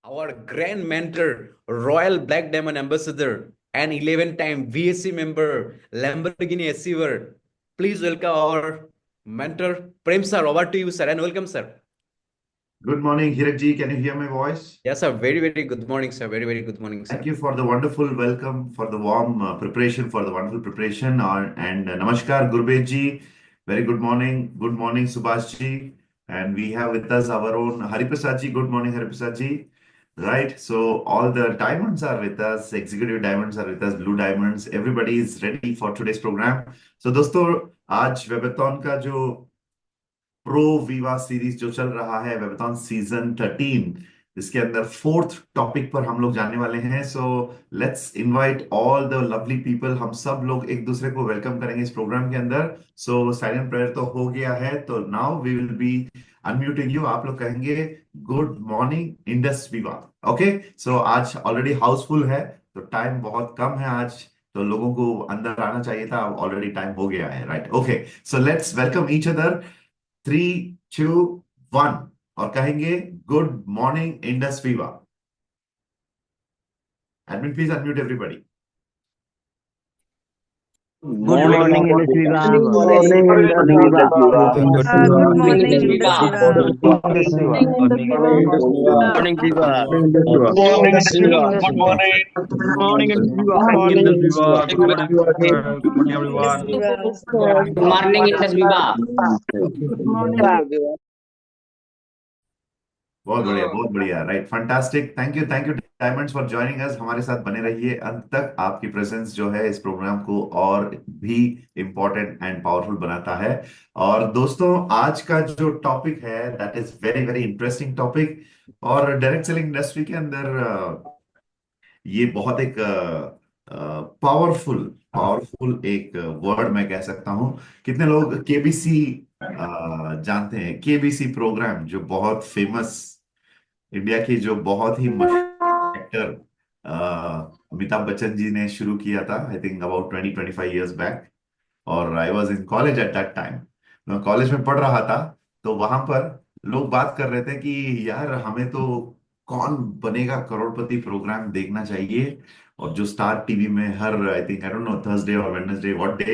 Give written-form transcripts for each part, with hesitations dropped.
our grand mentor, Royal Black Diamond Ambassador, and 11-time VSC member, Lamborghini achiever. Please welcome our mentor, Prem sir. Over to you, sir, and welcome, sir. Good morning, Hirakji. Can you hear my voice? Yes, sir. Very, very good morning, sir. Very, very good morning, Thank sir. you for the wonderful welcome, for the warm preparation, for the wonderful preparation. And Namaskar, Gurbet ji. Very good morning. Good morning, Subhash ji. And we have with us our own Hariprasad ji. Good morning, Hariprasad ji. Right. So all the diamonds are with us. Executive diamonds are with us. Blue diamonds. Everybody is ready for today's program. So दोस्तों आज वेबेथॉन का जो pro Viva series जो चल रहा है वेबथॉन season 13 इसके अंदर फोर्थ टॉपिक पर हम लोग जाने वाले हैं। So let's invite all the lovely people. हम सब लोग एक दूसरे को वेलकम करेंगे इस प्रोग्राम के अंदर। सो साइलेंट प्रेयर तो हो गया है, तो now we will be unmuting you. आप लोग कहेंगे good morning Indus Viva. Okay, so आज ऑलरेडी हाउसफुल है तो टाइम बहुत कम है आज, तो लोगों को अंदर आना चाहिए था, ऑलरेडी टाइम हो गया है। Right, okay, so let's welcome each other. 3, 2, 1 और कहेंगे good morning Indus Viva. Admin please unmute everybody. Good morning, Indus Good Viva. morning, Indus Viva. Good Good morning, morning, Indus Indus Viva. Viva. Indus Viva. Morning, Indus Viva. Morning, Viva. Good morning, Indus Viva. Good morning. Good morning, Indus Viva. Good Morning, morning, Indus Indus Viva. Viva. Good morning, sir. Good morning, Indus everyone. Viva. Good morning, Indus Viva. Good morning. बहुत बढ़िया, बहुत बढ़िया। Right, fantastic. Thank you diamonds for joining us. हमारे साथ बने रहिए अंत तक। आपकी प्रेजेंस जो है इस प्रोग्राम को और भी इम्पोर्टेंट एंड पावरफुल बनाता है। और दोस्तों आज का जो टॉपिक है that is very very interesting topic. और डायरेक्ट सेलिंग इंडस्ट्री के अंदर ये बहुत एक पावरफुल पावरफुल एक वर्ड मैं कह सकता हूं। कितने लोग केबीसी जानते हैं? केबीसी प्रोग्राम जो बहुत फेमस, इंडिया की जो बहुत ही मशहूर एक्टर अमिताभ बच्चन जी ने शुरू किया था, I think about 20-25 years back. और I was in college at that time. मैं कॉलेज में पढ़ रहा था, तो वहां पर लोग बात कर रहे थे कि यार हमें तो कौन बनेगा करोड़पति प्रोग्राम देखना चाहिए। और जो स्टार टीवी में हर I think I don't know Thursday और Wednesday what day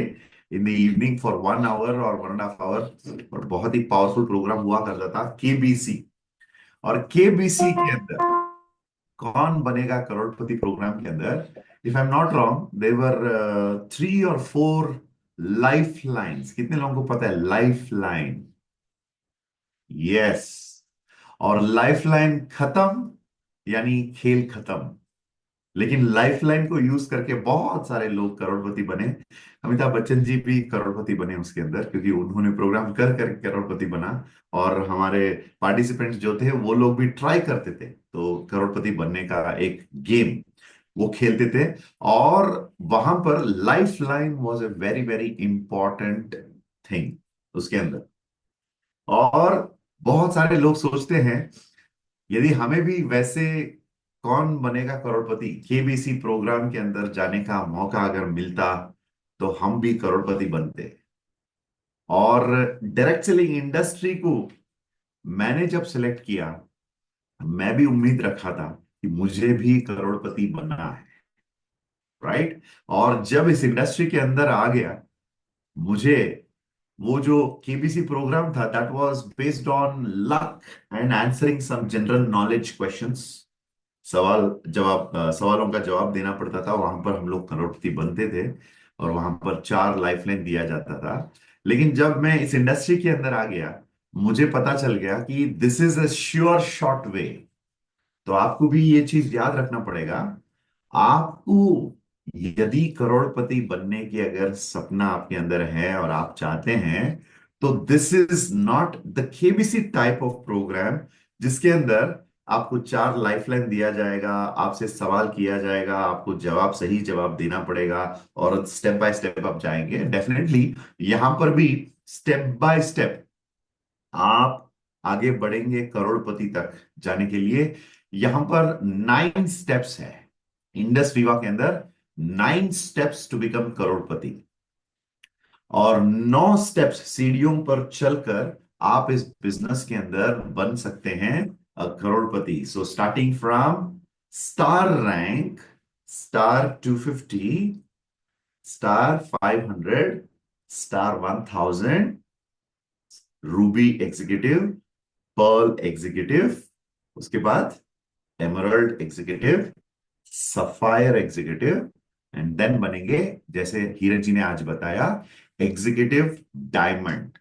in the evening for 1 hour और 1.5 hour और बहुत ही पावरफुल प्रोग्राम हुआ करता था केबीसी। और केबीसी के अंदर कौन बनेगा करोड़पति प्रोग्राम के अंदर, if I am not wrong, they were 3 और 4 लाइफ लाइन्स। कितने लोगों को पता है लाइफ लाइन? यस। और लाइफ लाइन खत्म यानी खेल खत्म। लेकिन लाइफ लाइन को यूज करके बहुत सारे लोग करोड़पति बने। अमिताभ बच्चन जी भी करोड़पति बने उसके अंदर, क्योंकि उन्होंने प्रोग्राम कर कर करोड़पति बना। और हमारे पार्टिसिपेंट्स जो थे वो लोग भी ट्राई करते थे, तो करोड़पति बनने का एक गेम वो खेलते थे। और वहां पर life line was a very very important thing उसके अंदर। और बहुत सारे लोग सोचते हैं यदि हमें भी वैसे कौन बनेगा करोड़पति केबीसी प्रोग्राम के अंदर जाने का मौका अगर मिलता तो हम भी करोड़पति बनते। और डायरेक्ट सेलिंग इंडस्ट्री को मैंने जब सिलेक्ट किया, मैं भी उम्मीद रखा था कि मुझे भी करोड़पति बनना है। राइट। और जब इस इंडस्ट्री के अंदर आ गया, मुझे वो जो केबीसी प्रोग्राम था that was based on luck and answering some general knowledge questions. सवालों का जवाब देना पड़ता था। वहां पर हम लोग करोड़पति बनते थे और वहां पर 4 लाइफलाइन दिया जाता था। लेकिन जब मैं इस इंडस्ट्री के अंदर आ गया, मुझे पता चल गया कि this is a sure short way. तो आपको भी ये चीज याद रखना पड़ेगा। आपको यदि करोड़पति बनने की अगर सपना आपके अंदर है और आप चाहते हैं, तो this is not the KBC type of programme जिसके अंदर आपको 4 लाइफलाइन दिया जाएगा, आपसे सवाल किया जाएगा, आपको सही जवाब देना पड़ेगा और स्टेप बाय स्टेप आप जाएंगे। डेफिनेटली यहां पर भी स्टेप बाय स्टेप आप आगे बढ़ेंगे करोड़पति तक जाने के लिए। यहां पर 9 स्टेप्स है इंडस वीवा के अंदर। 9 स्टेप्स टू बिकम करोड़पति। और 9 स्टेप्स सीढ़ियों पर चलकर आप इस बिजनेस के अंदर बन सकते हैं crorepati. So starting from star rank, star 250, star 500, star 1000, ruby executive, pearl executive, उसके बाद emerald executive, sapphire executive, and then बनेंगे, जैसे हीरज जी ने आज बताया, executive diamond.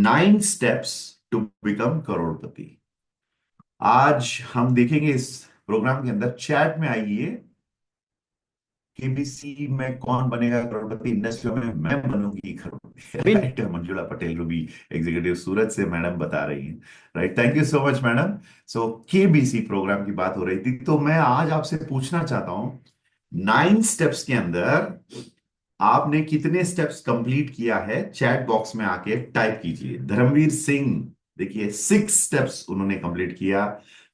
9 steps to become crorepati. आज हम देखेंगे इस प्रोग्राम के अंदर, चैट में आइए, केबीसी में कौन बनेगा करोड़पति, इंडस्ट्री में मैं बनूंगी crorepati. Win. Right, Manjula Patel ruby executive Surat से मैडम बता रही हैं। Right, thank you so much madam. So KBC program की बात हो रही थी, तो मैं आज आपसे पूछना चाहता हूं, 9 स्टेप्स के अंदर आपने कितने स्टेप्स कंप्लीट किया है? चैट बॉक्स में आके टाइप कीजिए। धर्मवीर सिंह, देखिए 6 स्टेप्स उन्होंने कंप्लीट किया।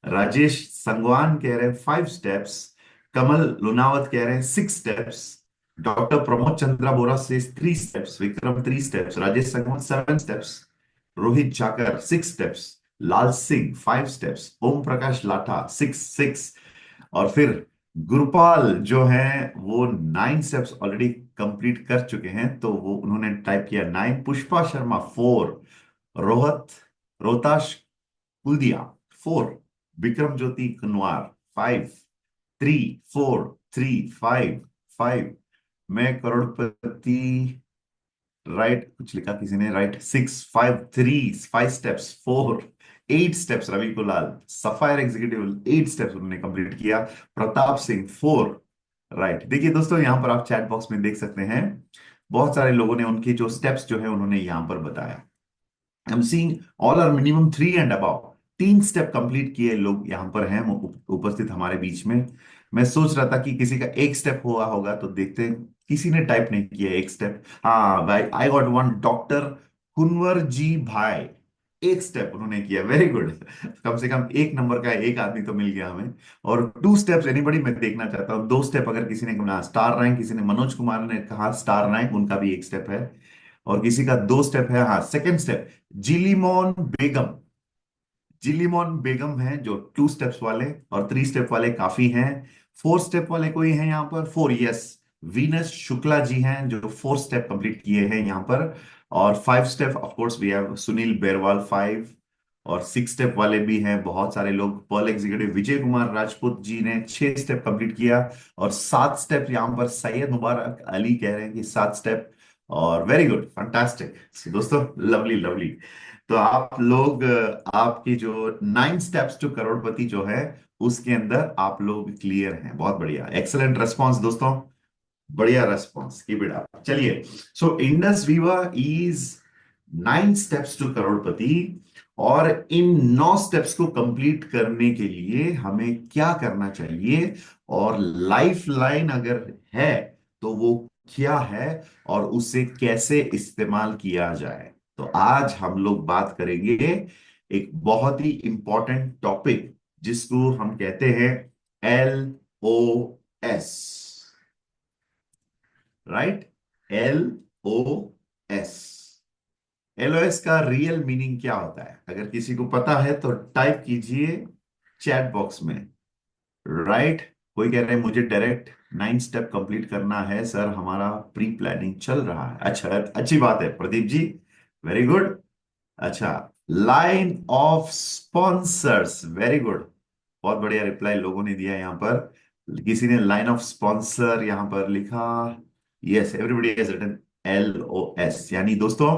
राजेश संगवान कह रहे हैं 5 स्टेप्स। कमल लुनावत कह रहे हैं 6 स्टेप्स। डॉक्टर प्रमोद चंद्रा बोरा से 3 steps. Vikram 3 steps. Rajesh Sangwan 7 steps. Rohit जाकर 6 स्टेप्स। लाल सिंह 5 स्टेप्स। ओम प्रकाश लाठा 6 और फिर गुरुपाल जो है वो 9 स्टेप्स ऑलरेडी कंप्लीट कर चुके हैं, तो वो उन्होंने टाइप किया 9। पुष्पा शर्मा 4। रोहत रोहताश कुलदिया 4। विक्रम ज्योति कुनवार 5। 3 4 3 5 5। मैं करोड़पति, राइट, कुछ लिखा किसी ने, right, 6 5 3 5 steps. 4 8 steps Ravi Kulal. Sapphire executive 8 steps उन्होंने कंप्लीट किया। प्रताप सिंह 4। राइट, देखिए दोस्तों, यहां पर आप चैट बॉक्स में देख सकते हैं, बहुत सारे लोगों ने उनके जो स्टेप्स जो है उन्होंने यहां पर बताया। I am seeing all are minimum 3 and above. 3 step complete किए लोग यहां पर हैं उपस्थित हमारे बीच में। मैं सोच रहा था कि किसी का 1 स्टेप हुआ होगा, तो देखते हैं, किसी ने टाइप नहीं किया 1 स्टेप। हाँ भाई, I got one, doctor Kunwar ji भाई 1 स्टेप उन्होंने किया, वेरी गुड। कम से कम 1 नंबर का 1 आदमी तो मिल गया हमें। और 2 स्टेप्स एनीबडी, मैं देखना चाहता हूँ 2 स्टेप अगर किसी ने कहा। स्टार रैंक किसी ने, मनोज कुमार ने कहा स्टार रैंक, उनका भी 1 स्टेप है। और किसी का 2 स्टेप है, हाँ, सेकंड स्टेप जिलीमोन बेगम। जिलीमोन बेगम है जो 2 स्टेप्स वाले, और 3 स्टेप वाले काफी हैं। 4 स्टेप वाले कोई हैं यहाँ पर? 4, यस, वीनस शुक्ला जी हैं जो 4 स्टेप कंप्लीट किए हैं यहाँ पर। और 5 step of course we have Sunil Berwal 5। और 6 स्टेप वाले भी हैं बहुत सारे लोग। पर्ल एग्जीक्यूटिव विजय कुमार राजपूत जी ने 6 स्टेप कंप्लीट किया। और 7 स्टेप यहाँ पर सैयद मुबारक अली कह रहे हैं कि 7 स्टेप। और वेरी गुड, फंटास्टिक दोस्तों, लवली लवली। तो आप लोग, आपकी जो 9 स्टेप्स टू करोड़पति जो है उसके अंदर आप लोग क्लियर हैं, बहुत बढ़िया, एक्सलेंट रेस्पॉन्स दोस्तों, बढ़िया रेस्पॉन्स, कीप इट अप। चलिए, so Indus Viva is 9 steps to crorepati. और इन 9 स्टेप्स को कंप्लीट करने के लिए हमें क्या करना चाहिए, और लाइफ लाइन अगर है तो वो क्या है, और उसे कैसे इस्तेमाल किया जाए। तो आज हम लोग बात करेंगे एक बहुत ही इंपॉर्टेंट टॉपिक, जिसको हम कहते हैं LOS। Right, LOS। LOS का रियल मीनिंग क्या होता है? अगर किसी को पता है तो टाइप कीजिए चैट बॉक्स में। राइट, कोई कह रहे हैं मुझे डायरेक्ट 9 स्टेप कंप्लीट करना है सर, हमारा प्री प्लानिंग चल रहा है। अच्छा, अच्छी बात है प्रदीप जी, वेरी गुड। अच्छा, line of sponsors, very good, बहुत बढ़िया रिप्लाई लोगों ने दिया यहाँ पर। किसी ने लाइन ऑफ स्पॉन्सर यहाँ पर लिखा, yes, everybody has written LOS, यानी दोस्तों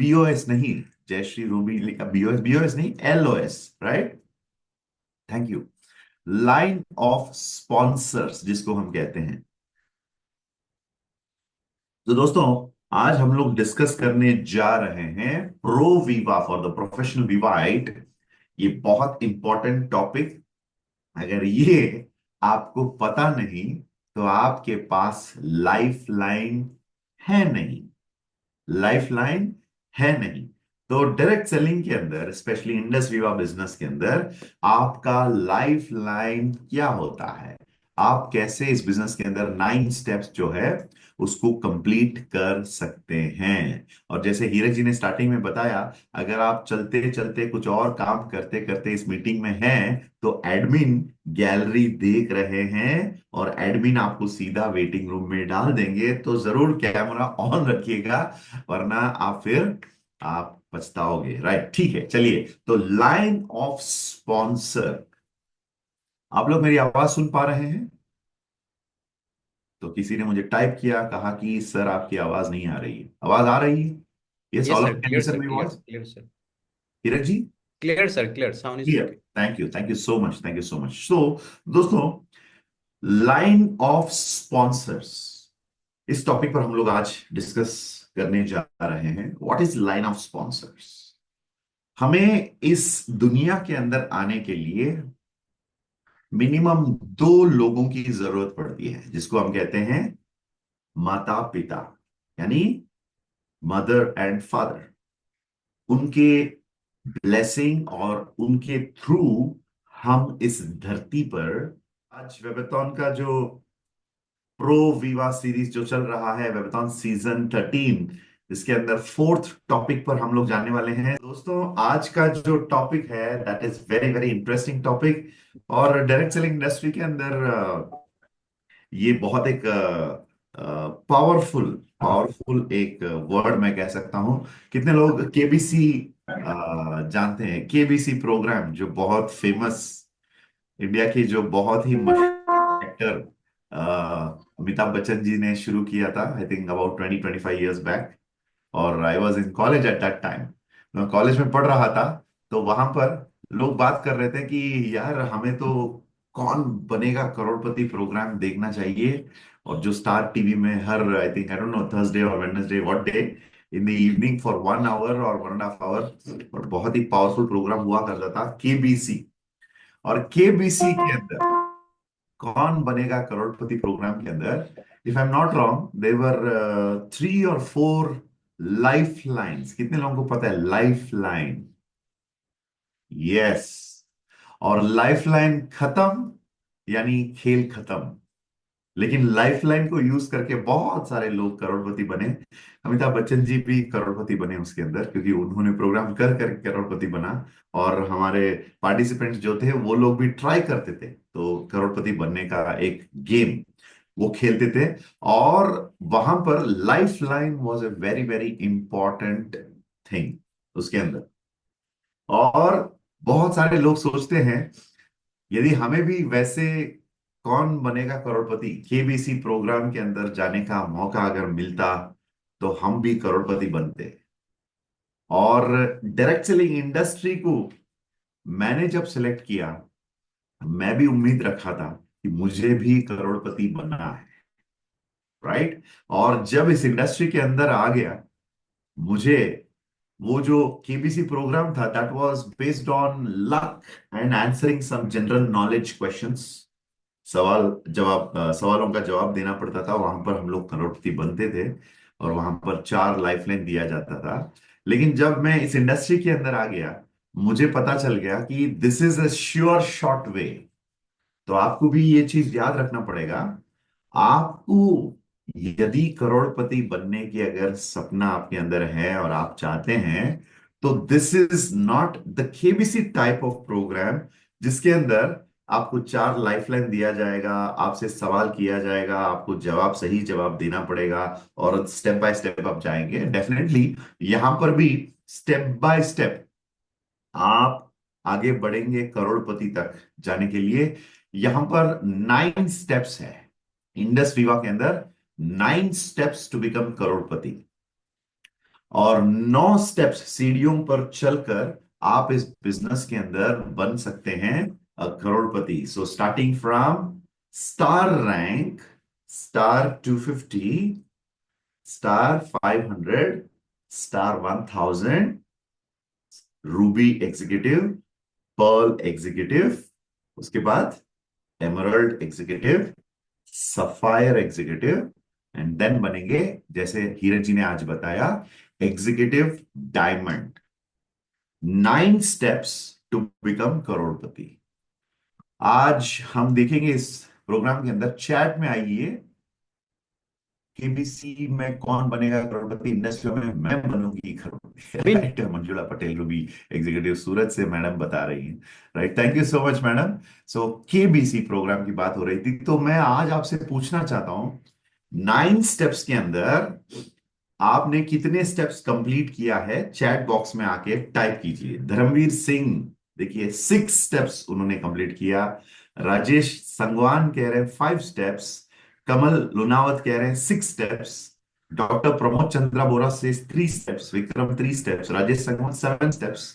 BOS नहीं, जयश्री रूबी लिखा BOS, BOS नहीं, LOS, right, thank you. Line of sponsors जिसको हम कहते हैं। तो दोस्तों, आज हम लोग डिस्कस करने जा रहे हैं pro viva, for the professional वीवाइट। ये बहुत इंपॉर्टेंट टॉपिक, अगर ये आपको पता नहीं तो आपके पास लाइफ लाइन है नहीं, लाइफ लाइन है नहीं। तो डायरेक्ट सेलिंग के अंदर, स्पेशली इंडस वीवा बिजनेस के अंदर, आपका लाइफ लाइन क्या होता है? आप कैसे इस बिजनेस के अंदर 9 स्टेप्स जो है उसको कंप्लीट कर सकते हैं। और जैसे हीरक जी ने स्टार्टिंग में बताया, अगर आप चलते चलते कुछ और काम करते करते इस मीटिंग में हैं तो एडमिन गैलरी देख रहे हैं और एडमिन आपको सीधा वेटिंग रूम में डाल देंगे, तो जरूर कैमरा ऑन रखिएगा, वरना आप पछताओगे। राइट, ठीक है, चलिए। तो लाइन ऑफ स्पॉन्सर, आप लोग मेरी आवाज सुन पा रहे हैं? तो किसी ने मुझे टाइप किया, कहा कि सर आपकी आवाज नहीं आ रही है। आवाज आ रही है? Yes, Yes, all sir. Of can Clear, listen sir. My Clear, voice. clear, sir. Hirak ji, Clear, sir. Clear. Sound is clear? okay. Thank you so much, thank you so much. So दोस्तों, लाइन ऑफ स्पॉन्सर्स, इस topic पर हम लोग आज discuss करने जा रहे हैं। What is line of sponsors? हमें इस दुनिया के अंदर आने के लिए मिनिमम 2 लोगों की जरूरत पड़ती है, जिसको हम कहते हैं माता पिता, यानी मदर एंड फादर। उनके ब्लेसिंग और उनके थ्रू हम इस धरती पर, आज वेबथॉन का जो प्रो वीवा सीरीज जो चल रहा है, वेबथॉन सीजन 13, इसके अंदर 4th टॉपिक पर हम लोग जाने वाले हैं। दोस्तों, आज का जो टॉपिक है that is very very interesting topic. और डायरेक्ट सेलिंग इंडस्ट्री के अंदर ये बहुत एक पावरफुल पावरफुल एक वर्ड मैं कह सकता हूं। कितने लोग केबीसी जानते हैं? केबीसी प्रोग्राम जो बहुत फेमस, इंडिया की जो बहुत ही मशहूर एक्टर अमिताभ बच्चन जी ने शुरू किया था, I think about 20-25 years back. और I was in college at that time, मैं कॉलेज में पढ़ रहा था। तो वहां पर लोग बात कर रहे थे कि यार हमें तो कौन बनेगा करोड़पति प्रोग्राम देखना चाहिए। और जो स्टार टीवी में हर, I think, I don't know, Thursday और Wednesday, what day, in the evening for 1 hour और 1.5 hour, और बहुत ही पावरफुल प्रोग्राम हुआ करता था, केबीसी। और केबीसी के अंदर कौन बनेगा करोड़पति प्रोग्राम के अंदर, if I am not wrong, they were 3 और 4 लाइफ लाइन्स। कितने लोगों को पता है लाइफ लाइन? यस। और लाइफ लाइन खत्म यानी खेल खत्म। लेकिन लाइफ लाइन को यूज करके बहुत सारे लोग करोड़पति बने। अमिताभ बच्चन जी भी करोड़पति बने उसके अंदर, क्योंकि उन्होंने प्रोग्राम कर कर करोड़पति बना। और हमारे पार्टिसिपेंट्स जो थे वो लोग भी ट्राई करते थे, तो करोड़पति बनने का एक गेम वो खेलते थे। और वहां पर life line was a very very important thing उसके अंदर। और बहुत सारे लोग सोचते हैं यदि हमें भी वैसे कौन बनेगा करोड़पति केबीसी प्रोग्राम के अंदर जाने का मौका अगर मिलता, तो हम भी करोड़पति बनते। और डायरेक्ट सेलिंग इंडस्ट्री को मैंने जब सिलेक्ट किया, मैं भी उम्मीद रखा था कि मुझे भी करोड़पति बनना है। राइट। और जब इस इंडस्ट्री के अंदर आ गया, मुझे वो जो केबीसी प्रोग्राम था that was based on luck and answering some general knowledge questions. सवालों का जवाब देना पड़ता था। वहां पर हम लोग करोड़पति बनते थे और वहां पर 4 लाइफलाइन दिया जाता था। लेकिन जब मैं इस इंडस्ट्री के अंदर आ गया, मुझे पता चल गया कि this is a sure short way. तो आपको भी ये चीज याद रखना पड़ेगा। आपको यदि करोड़पति बनने की अगर सपना आपके अंदर है और आप चाहते हैं, तो this is not the KBC type of programme जिसके अंदर आपको 4 लाइफलाइन दिया जाएगा, आपसे सवाल किया जाएगा, आपको सही जवाब देना पड़ेगा और स्टेप बाय स्टेप आप जाएंगे। डेफिनेटली यहां पर भी स्टेप बाय स्टेप आप आगे बढ़ेंगे करोड़पति तक जाने के लिए। यहां पर 9 स्टेप्स है इंडस विवा के अंदर, 9 स्टेप्स टू बिकम करोड़पति। और 9 स्टेप्स सीढ़ियों पर चलकर आप इस बिजनेस के अंदर बन सकते हैं crorepati. So starting from star rank, star 250, star 500, star 1000, ruby executive, pearl executive, उसके बाद emerald executive, sapphire executive, and then बनेंगे, जैसे हीरक जी ने आज बताया, executive diamond. 9 steps to become crorepati. आज हम देखेंगे इस प्रोग्राम के अंदर चैट में आइए। केबीसी में कौन बनेगा करोड़पति, इंडस्ट्री में मैं बनूंगी crorepati. Win right, Manjula Patel ruby executive Surat से मैडम बता रही हैं। Right, thank you so much madam. So KBC program की बात हो रही थी, तो मैं आज आपसे पूछना चाहता हूं 9 स्टेप्स के अंदर आपने कितने स्टेप्स कंप्लीट किया है, चैट बॉक्स में आके टाइप कीजिए। धर्मवीर सिंह देखिए 6 स्टेप्स उन्होंने कंप्लीट किया। राजेश संगवान कह रहे हैं 5 स्टेप्स। कमल लुनावत कह रहे हैं 6 स्टेप्स। डॉक्टर प्रमोद चंद्रा बोरा से 3 steps. Vikram 3 steps. Rajesh Sangwan 7 steps.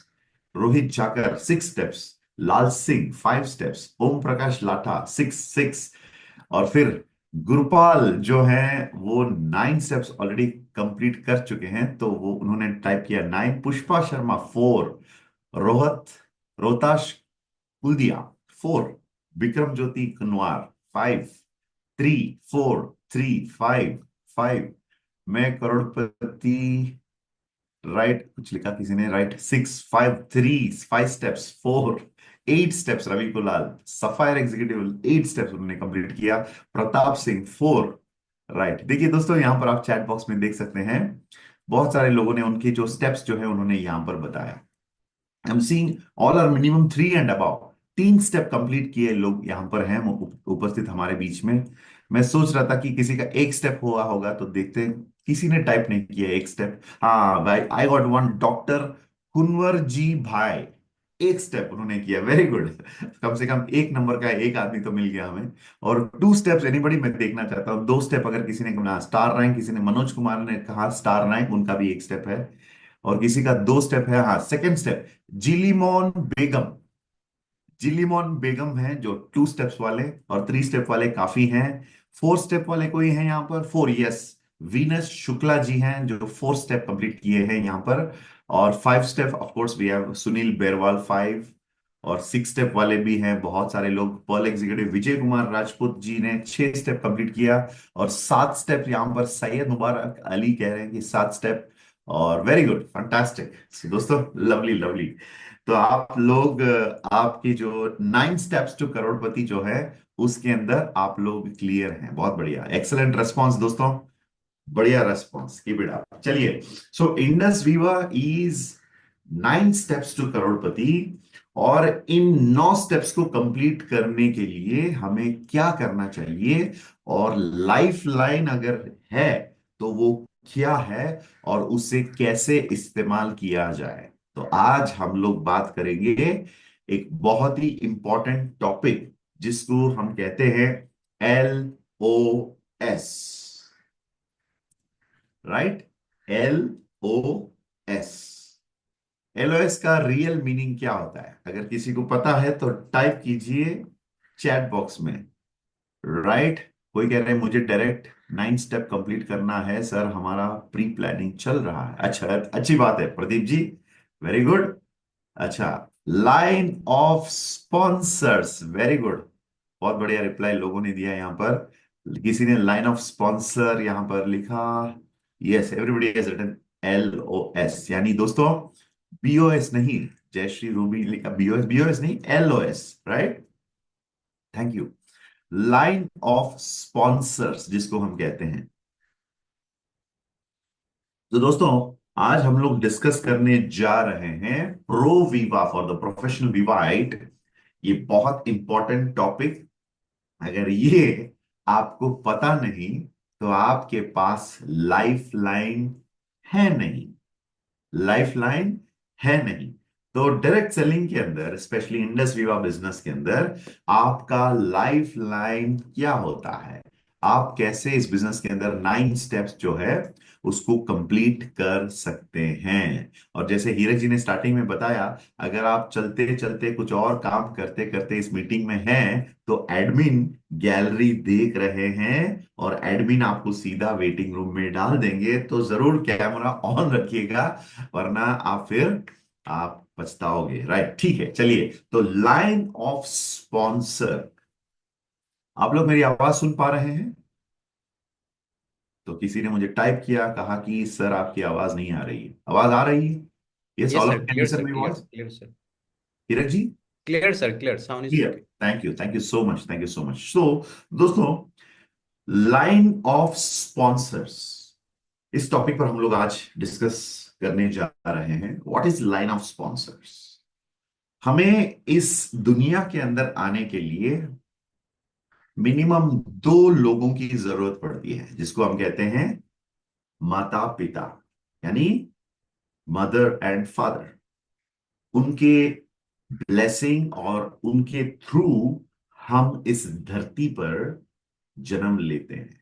Rohit जाकर 6 स्टेप्स। लाल सिंह 5 स्टेप्स। ओम प्रकाश लाठा 6 और फिर गुरुपाल जो है वो 9 स्टेप्स ऑलरेडी कंप्लीट कर चुके हैं, तो वो उन्होंने टाइप किया 9। पुष्पा शर्मा 4। रोहत रोहताश कुलदिया 4। विक्रम ज्योति कुनवार 5। 3 4 3 5 5। मैं करोड़पति, राइट, कुछ लिखा किसी ने, right 6 5 3 5 steps 4 8 steps. Ravi Kulal sapphire executive 8 steps उन्होंने कंप्लीट किया। प्रताप सिंह 4। राइट, देखिए दोस्तों यहां पर आप चैट बॉक्स में देख सकते हैं बहुत सारे लोगों ने उनके जो स्टेप्स जो है उन्होंने यहां पर बताया। I am seeing all are minimum 3 and above. 3 step complete किए लोग यहां पर हैं उपस्थित हमारे बीच में। मैं सोच रहा था कि किसी का 1 स्टेप हुआ होगा, तो देखते हैं किसी ने टाइप नहीं किया 1 स्टेप। हाँ भाई, I got one, doctor Kunwar ji भाई 1 स्टेप उन्होंने किया, वेरी गुड। कम से कम 1 नंबर का 1 आदमी तो मिल गया हमें। और 2 स्टेप्स एनीबडी मैं देखना चाहता हूँ। 2 स्टेप अगर किसी ने कहा स्टार रैंक, किसी ने मनोज कुमार ने कहा स्टार रैंक, उनका भी 1 स्टेप है। और किसी का 2 स्टेप है, हाँ सेकंड स्टेप जिलीमोन बेगम। जिलीमोन बेगम है जो 2 स्टेप्स वाले, और 3 स्टेप वाले काफी हैं। 4 स्टेप वाले कोई हैं यहाँ पर? 4, यस, वीनस शुक्ला जी हैं जो 4 स्टेप कंप्लीट किए हैं यहाँ पर। और 5 step of course we have Sunil Berwal 5। और 6 स्टेप वाले भी हैं बहुत सारे लोग। पर्ल एग्जीक्यूटिव विजय कुमार राजपूत जी ने 6 स्टेप कंप्लीट किया। और 7 स्टेप यहाँ पर सैयद मुबारक अली कह रहे हैं कि 7 स्टेप। और वेरी गुड, फंटास्टिक दोस्तों, लवली लवली। तो आप लोग आपकी जो 9 स्टेप्स टू करोड़पति जो है उसके अंदर आप लोग क्लियर हैं, बहुत बढ़िया, एक्सेलेंट रेस्पॉन्स दोस्तों, बढ़िया रेस्पॉन्स, कीप इट अप। चलिए, so Indus Viva is 9 steps to crorepati. और इन 9 स्टेप्स को कंप्लीट करने के लिए हमें क्या करना चाहिए, और लाइफ लाइन अगर है तो वो क्या है, और उसे कैसे इस्तेमाल किया जाए। तो आज हम लोग बात करेंगे एक बहुत ही इंपॉर्टेंट टॉपिक जिसको हम कहते हैं LOS। Right, LOS। LOS का रियल मीनिंग क्या होता है? अगर किसी को पता है तो टाइप कीजिए चैट बॉक्स में। राइट, कोई कह रहे हैं मुझे डायरेक्ट 9 स्टेप कंप्लीट करना है सर, हमारा प्री प्लानिंग चल रहा है। अच्छा, अच्छी बात है प्रदीप जी, वेरी गुड। अच्छा, line of sponsors, very good, बहुत बढ़िया रिप्लाई लोगों ने दिया यहाँ पर। किसी ने लाइन ऑफ स्पॉन्सर यहाँ पर लिखा, yes everybody has written LOS, यानी दोस्तों BOS नहीं, जयश्री रूबी लिखा BOS, BOS नहीं LOS, right, thank you. Line of sponsors जिसको हम कहते हैं। तो दोस्तों आज हम लोग डिस्कस करने जा रहे हैं pro viva for the professional वीवाइट। ये बहुत इंपॉर्टेंट टॉपिक, अगर ये आपको पता नहीं तो आपके पास लाइफ लाइन है नहीं, लाइफ लाइन है नहीं। तो डायरेक्ट सेलिंग के अंदर, स्पेशली इंडस वीवा बिजनेस के अंदर, आपका लाइफ लाइन क्या होता है, आप कैसे इस बिजनेस के अंदर 9 स्टेप्स जो है उसको कंप्लीट कर सकते हैं। और जैसे हीरक जी ने स्टार्टिंग में बताया, अगर आप चलते चलते कुछ और काम करते करते इस मीटिंग में हैं तो एडमिन गैलरी देख रहे हैं और एडमिन आपको सीधा वेटिंग रूम में डाल देंगे, तो जरूर कैमरा ऑन रखिएगा, वरना आप फिर आप पछताओगे। राइट, ठीक है, चलिए। तो लाइन ऑफ स्पॉन्सर, आप लोग मेरी आवाज सुन पा रहे हैं? तो किसी ने मुझे टाइप किया, कहा कि सर आपकी आवाज नहीं आ रही है। आवाज आ रही है? Yes, yes all sir, of can clear listen sir, my clear voice. Clear sir, Hirak ji, Clear, sir. Clear. Sound is clear? okay. Thank you so much, thank you so much. So दोस्तों, लाइन ऑफ स्पॉन्सर्स, इस topic पर हम लोग आज discuss करने जा रहे हैं। What is line of sponsors? हमें इस दुनिया के अंदर आने के लिए मिनिमम 2 लोगों की जरूरत पड़ती है, जिसको हम कहते हैं माता पिता, यानी मदर एंड फादर। उनके ब्लेसिंग और उनके थ्रू हम इस धरती पर जन्म लेते हैं।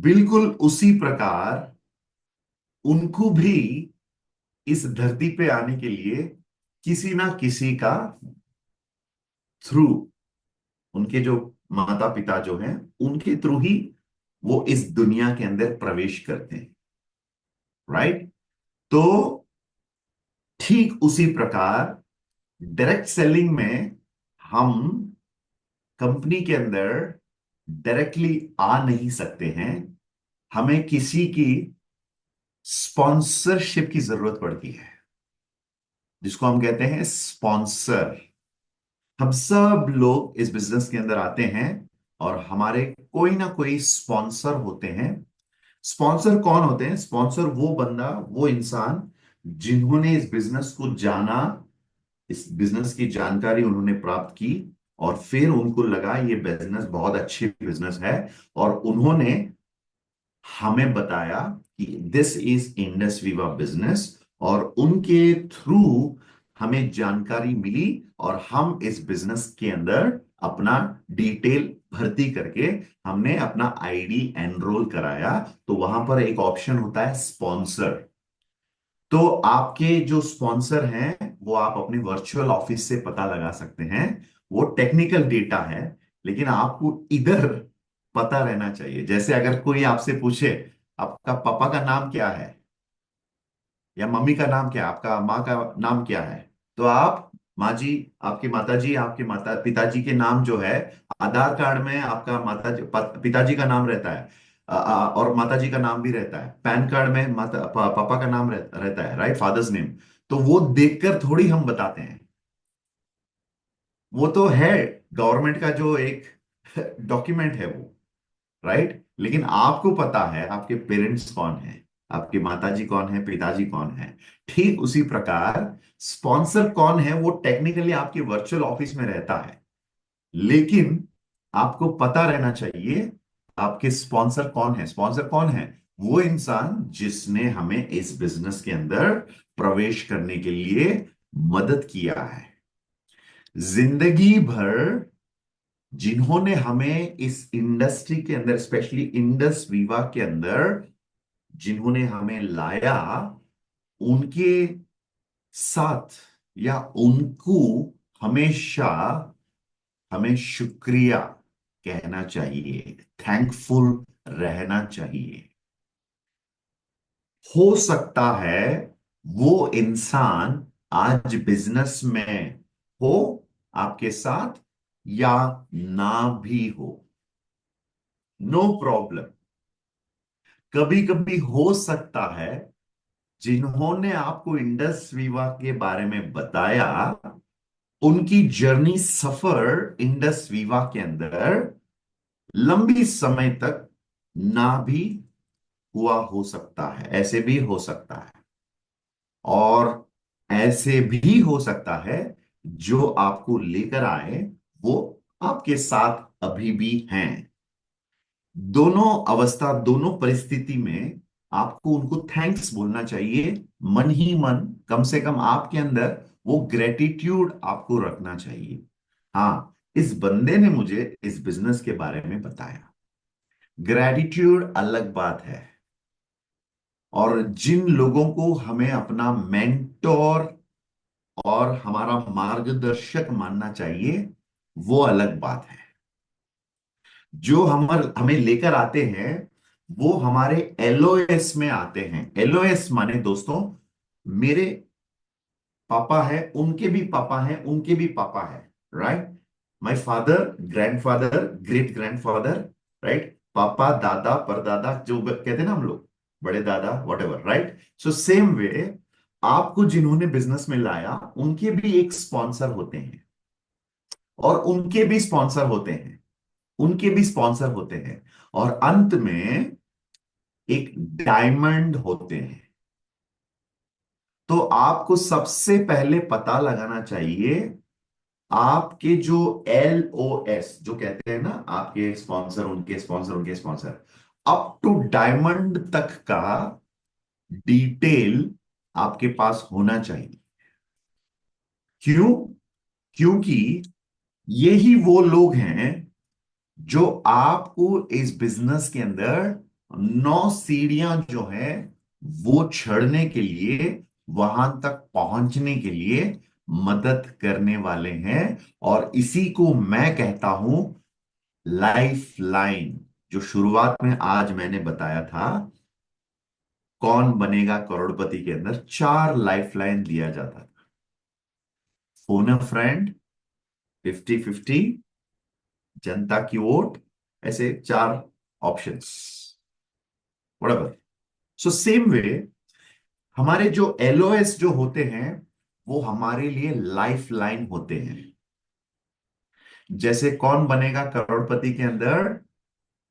बिल्कुल उसी प्रकार उनको भी इस धरती पे आने के लिए किसी ना किसी का थ्रू, उनके जो माता पिता जो हैं उनके थ्रू ही वो इस दुनिया के अंदर प्रवेश करते हैं, राइट? तो ठीक उसी प्रकार डायरेक्ट सेलिंग में हम कंपनी के अंदर डायरेक्टली आ नहीं सकते हैं, हमें किसी की स्पॉन्सरशिप की जरूरत पड़ती है, जिसको हम कहते हैं स्पॉन्सर। हम सब लोग इस बिजनेस के अंदर आते हैं और हमारे कोई ना कोई स्पॉन्सर होते हैं। स्पॉन्सर कौन होते हैं? स्पॉन्सर वो बंदा, वो इंसान जिन्होंने इस बिजनेस को जाना, इस बिजनेस की जानकारी उन्होंने प्राप्त की और फिर उनको लगा ये बिजनेस बहुत अच्छी बिजनेस है और उन्होंने हमें बताया कि this is Indus Viva business, और उनके थ्रू हमें जानकारी मिली और हम इस बिजनेस के अंदर अपना डिटेल भर्ती करके हमने अपना आईडी एनरोल कराया। तो वहां पर एक ऑप्शन होता है स्पॉन्सर। तो आपके जो स्पॉन्सर हैं वो आप अपने वर्चुअल ऑफिस से पता लगा सकते हैं। वो टेक्निकल डेटा है, लेकिन आपको इधर पता रहना चाहिए। जैसे अगर कोई आपसे पूछे आपका पापा का नाम क्या है या मम्मी का नाम क्या है, आपका माँ का नाम क्या है, तो आप माँ जी, आपकी माता जी, आपके माता पिताजी के नाम जो है, आधार कार्ड में आपका पिताजी का नाम रहता है, और माता जी का नाम भी रहता है। पैन कार्ड में पापा का नाम रहता है, राइट, फादर्स नेम। तो वो देखकर थोड़ी हम बताते हैं, वो तो है गवर्नमेंट का जो एक डॉक्यूमेंट है वो, राइट। लेकिन आपको पता है आपके पेरेंट्स कौन है, आपके माताजी कौन है, पिताजी कौन है। ठीक उसी प्रकार स्पॉन्सर कौन है वो टेक्निकली आपके वर्चुअल ऑफिस में रहता है, लेकिन आपको पता रहना चाहिए आपके स्पॉन्सर कौन है। स्पॉन्सर कौन है? वो इंसान जिसने हमें इस बिजनेस के अंदर प्रवेश करने के लिए मदद किया है। जिंदगी भर जिन्होंने हमें इस इंडस्ट्री के अंदर, स्पेशली इंडस वीवा के अंदर जिन्होंने हमें लाया, उनके साथ या उनको हमेशा हमें शुक्रिया कहना चाहिए, थैंकफुल रहना चाहिए। हो सकता है वो इंसान आज बिजनेस में हो आपके साथ या ना भी हो, नो प्रॉब्लम। कभी कभी हो सकता है जिन्होंने आपको इंडस वीवा के बारे में बताया, उनकी जर्नी, सफर इंडस वीवा के अंदर लंबी समय तक ना भी हुआ हो सकता है। ऐसे भी हो सकता है, और ऐसे भी हो सकता है जो आपको लेकर आए वो आपके साथ अभी भी हैं। दोनों अवस्था, दोनों परिस्थिति में आपको उनको थैंक्स बोलना चाहिए, मन ही मन। कम से कम आपके अंदर वो ग्रेटिट्यूड आपको रखना चाहिए। हाँ, इस बंदे ने मुझे इस बिजनेस के बारे में बताया, ग्रेटिट्यूड अलग बात है। और जिन लोगों को हमें अपना मेंटोर और हमारा मार्गदर्शक मानना चाहिए, वो अलग बात है। जो हमें लेकर आते हैं वो हमारे एलओएस में आते हैं। एलओएस माने दोस्तों, मेरे पापा है, उनके भी पापा हैं, उनके भी पापा है, right. My father, grandfather, great grandfather, right. पापा, दादा, परदादा, जो कहते हैं ना हम लोग, बड़े दादा, what ever, right. So same way आपको जिन्होंने बिजनेस में लाया उनके भी एक स्पॉन्सर होते हैं, और उनके भी स्पॉन्सर होते हैं, उनके भी स्पॉन्सर होते हैं, और अंत में एक डायमंड होते हैं। तो आपको सबसे पहले पता लगाना चाहिए आपके जो LOS जो कहते हैं ना, आपके स्पॉन्सर, उनके स्पॉन्सर, उनके स्पॉन्सर, अप टू डायमंड तक का डिटेल आपके पास होना चाहिए। क्यों? क्योंकि यही वो लोग हैं जो आपको इस बिजनेस के अंदर 9 सीढ़ियां जो है वो चढ़ने के लिए, वहां तक पहुंचने के लिए मदद करने वाले हैं। और इसी को मैं कहता हूं लाइफ लाइन। जो शुरुआत में आज मैंने बताया था, कौन बनेगा करोड़पति के अंदर 4 लाइफ लाइन दिया जाता था। फोन अ फ्रेंड, 50-50, जनता की वोट, ऐसे 4 options, whatever। So same way हमारे जो LOS जो होते हैं वो हमारे लिए लाइफ लाइन होते हैं। जैसे कौन बनेगा करोड़पति के अंदर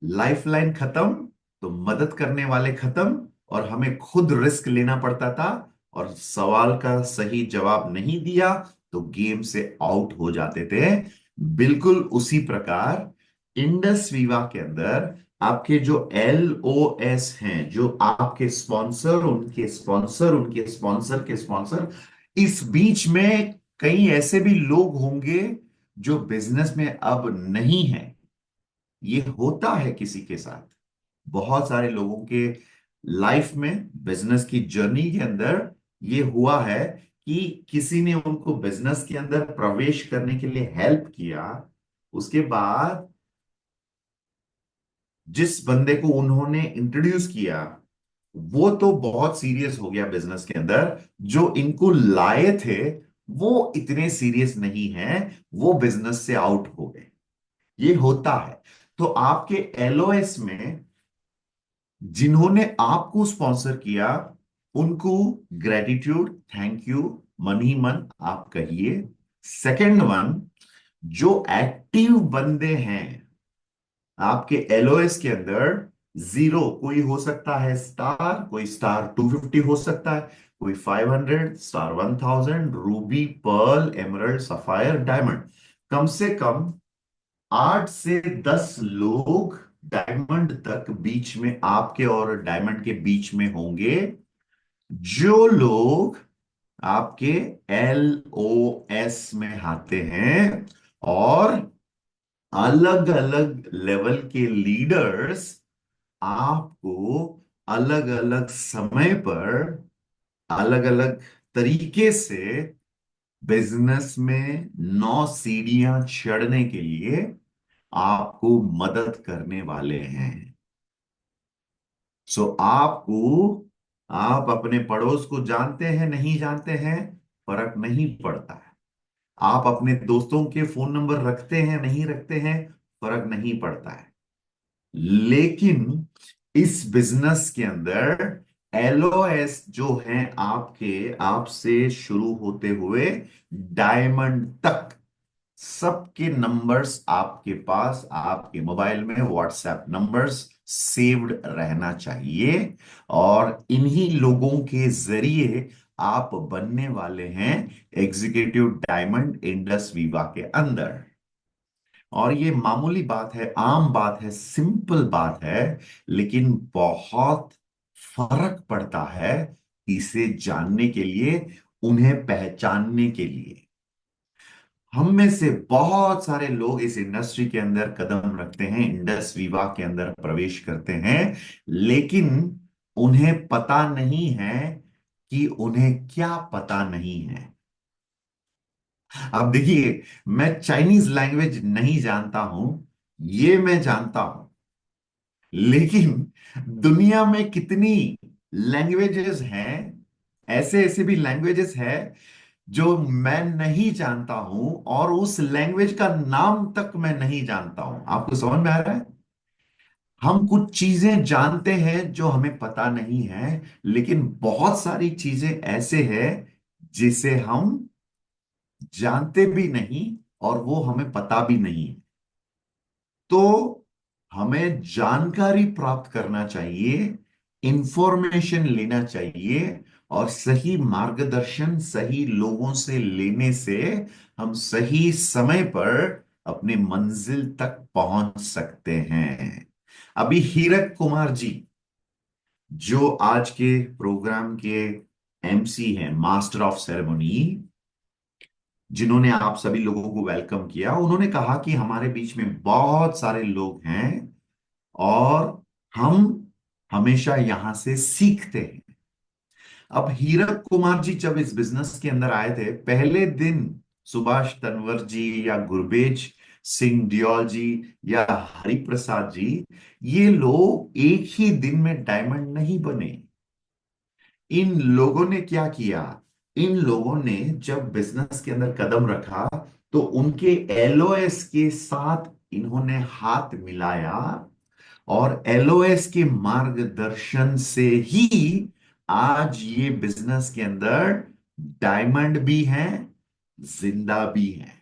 लाइफ लाइन खत्म तो मदद करने वाले खत्म, और हमें खुद रिस्क लेना पड़ता था, और सवाल का सही जवाब नहीं दिया तो गेम से आउट हो जाते थे। बिल्कुल उसी प्रकार इंडस वीवा के अंदर आपके जो LOS हैं, जो आपके स्पॉन्सर, उनके स्पॉन्सर, उनके स्पॉन्सर के स्पॉन्सर, इस बीच में कई ऐसे भी लोग होंगे जो बिजनेस में अब नहीं है। ये होता है किसी के साथ, बहुत सारे लोगों के लाइफ में, बिजनेस की जर्नी के अंदर ये हुआ है कि किसी ने उनको बिजनेस के अंदर प्रवेश करने के लिए हेल्प किया, उसके बाद जिस बंदे को उन्होंने इंट्रोड्यूस किया वो तो बहुत सीरियस हो गया बिजनेस के अंदर, जो इनको लाए थे वो इतने सीरियस नहीं हैं, वो बिजनेस से आउट हो गए। ये होता है। तो आपके LOS में जिन्होंने आपको स्पॉन्सर किया उनको ग्रेटिट्यूड, थैंक यू, मन ही मन आप कहिए। सेकंड वन, जो एक्टिव बंदे हैं आपके LOS के अंदर, 0 कोई हो सकता है, स्टार कोई, स्टार 250 हो सकता है, कोई 500, star 1000, ruby, pearl, emerald, sapphire, diamond, कम से कम 8 से 10 लोग डायमंड तक बीच में, आपके और डायमंड के बीच में होंगे, जो लोग आपके LOS में आते हैं। और अलग अलग लेवल के लीडर्स आपको अलग अलग समय पर, अलग अलग तरीके से बिजनेस में 9 सीढ़ियां चढ़ने के लिए आपको मदद करने वाले हैं। सो आप अपने पड़ोस को जानते हैं, नहीं जानते हैं, फर्क नहीं पड़ता है। आप अपने दोस्तों के फोन नंबर रखते हैं, नहीं रखते हैं, फर्क नहीं पड़ता है। लेकिन इस बिजनेस के अंदर LOS जो हैं आपके, आपसे शुरू होते हुए डायमंड तक, सबके नंबर्स आपके पास, आपके मोबाइल में व्हाट्सएप नंबर्स सेव्ड रहना चाहिए। और इन्हीं लोगों के जरिए आप बनने वाले हैं एग्जीक्यूटिव डायमंड इंडस वीवा के अंदर। और ये मामूली बात है, आम बात है, सिंपल बात है, लेकिन बहुत फर्क पड़ता है इसे जानने के लिए, उन्हें पहचानने के लिए। हम में से बहुत सारे लोग इस इंडस्ट्री के अंदर कदम रखते हैं, इंडस वीवा के अंदर प्रवेश करते हैं, लेकिन उन्हें पता नहीं है कि उन्हें क्या पता नहीं है। अब देखिए, मैं चाइनीज लैंग्वेज नहीं जानता हूं, ये मैं जानता हूं, लेकिन दुनिया में कितनी लैंग्वेजेस हैं, ऐसे ऐसे भी लैंग्वेजेस हैं जो मैं नहीं जानता हूं, और उस लैंग्वेज का नाम तक मैं नहीं जानता हूं। आपको समझ में आ रहा है? हम कुछ चीजें जानते हैं जो हमें पता नहीं है, लेकिन बहुत सारी चीजें ऐसे हैं जिसे हम जानते भी नहीं और वो हमें पता भी नहीं। तो हमें जानकारी प्राप्त करना चाहिए, इंफॉर्मेशन लेना चाहिए, और सही मार्गदर्शन सही लोगों से लेने से हम सही समय पर अपने मंजिल तक पहुंच सकते हैं। अभी हीरक कुमार जी, जो आज के प्रोग्राम के एमसी हैं, मास्टर ऑफ सेरेमनी, जिन्होंने आप सभी लोगों को वेलकम किया, उन्होंने कहा कि हमारे बीच में बहुत सारे लोग हैं और हम हमेशा यहां से सीखते हैं। अब हीरक कुमार जी जब इस बिजनेस के अंदर आए थे, पहले दिन सुभाष तंवर जी या गुरबेज सिंह दियोल जी या हरिप्रसाद जी, ये लोग एक ही दिन में डायमंड नहीं बने। इन लोगों ने क्या किया? इन लोगों ने जब बिजनेस के अंदर कदम रखा तो उनके एलओएस के साथ इन्होंने हाथ मिलाया, और एलओएस के मार्गदर्शन से ही आज ये बिजनेस के अंदर डायमंड भी हैं, जिंदा भी हैं।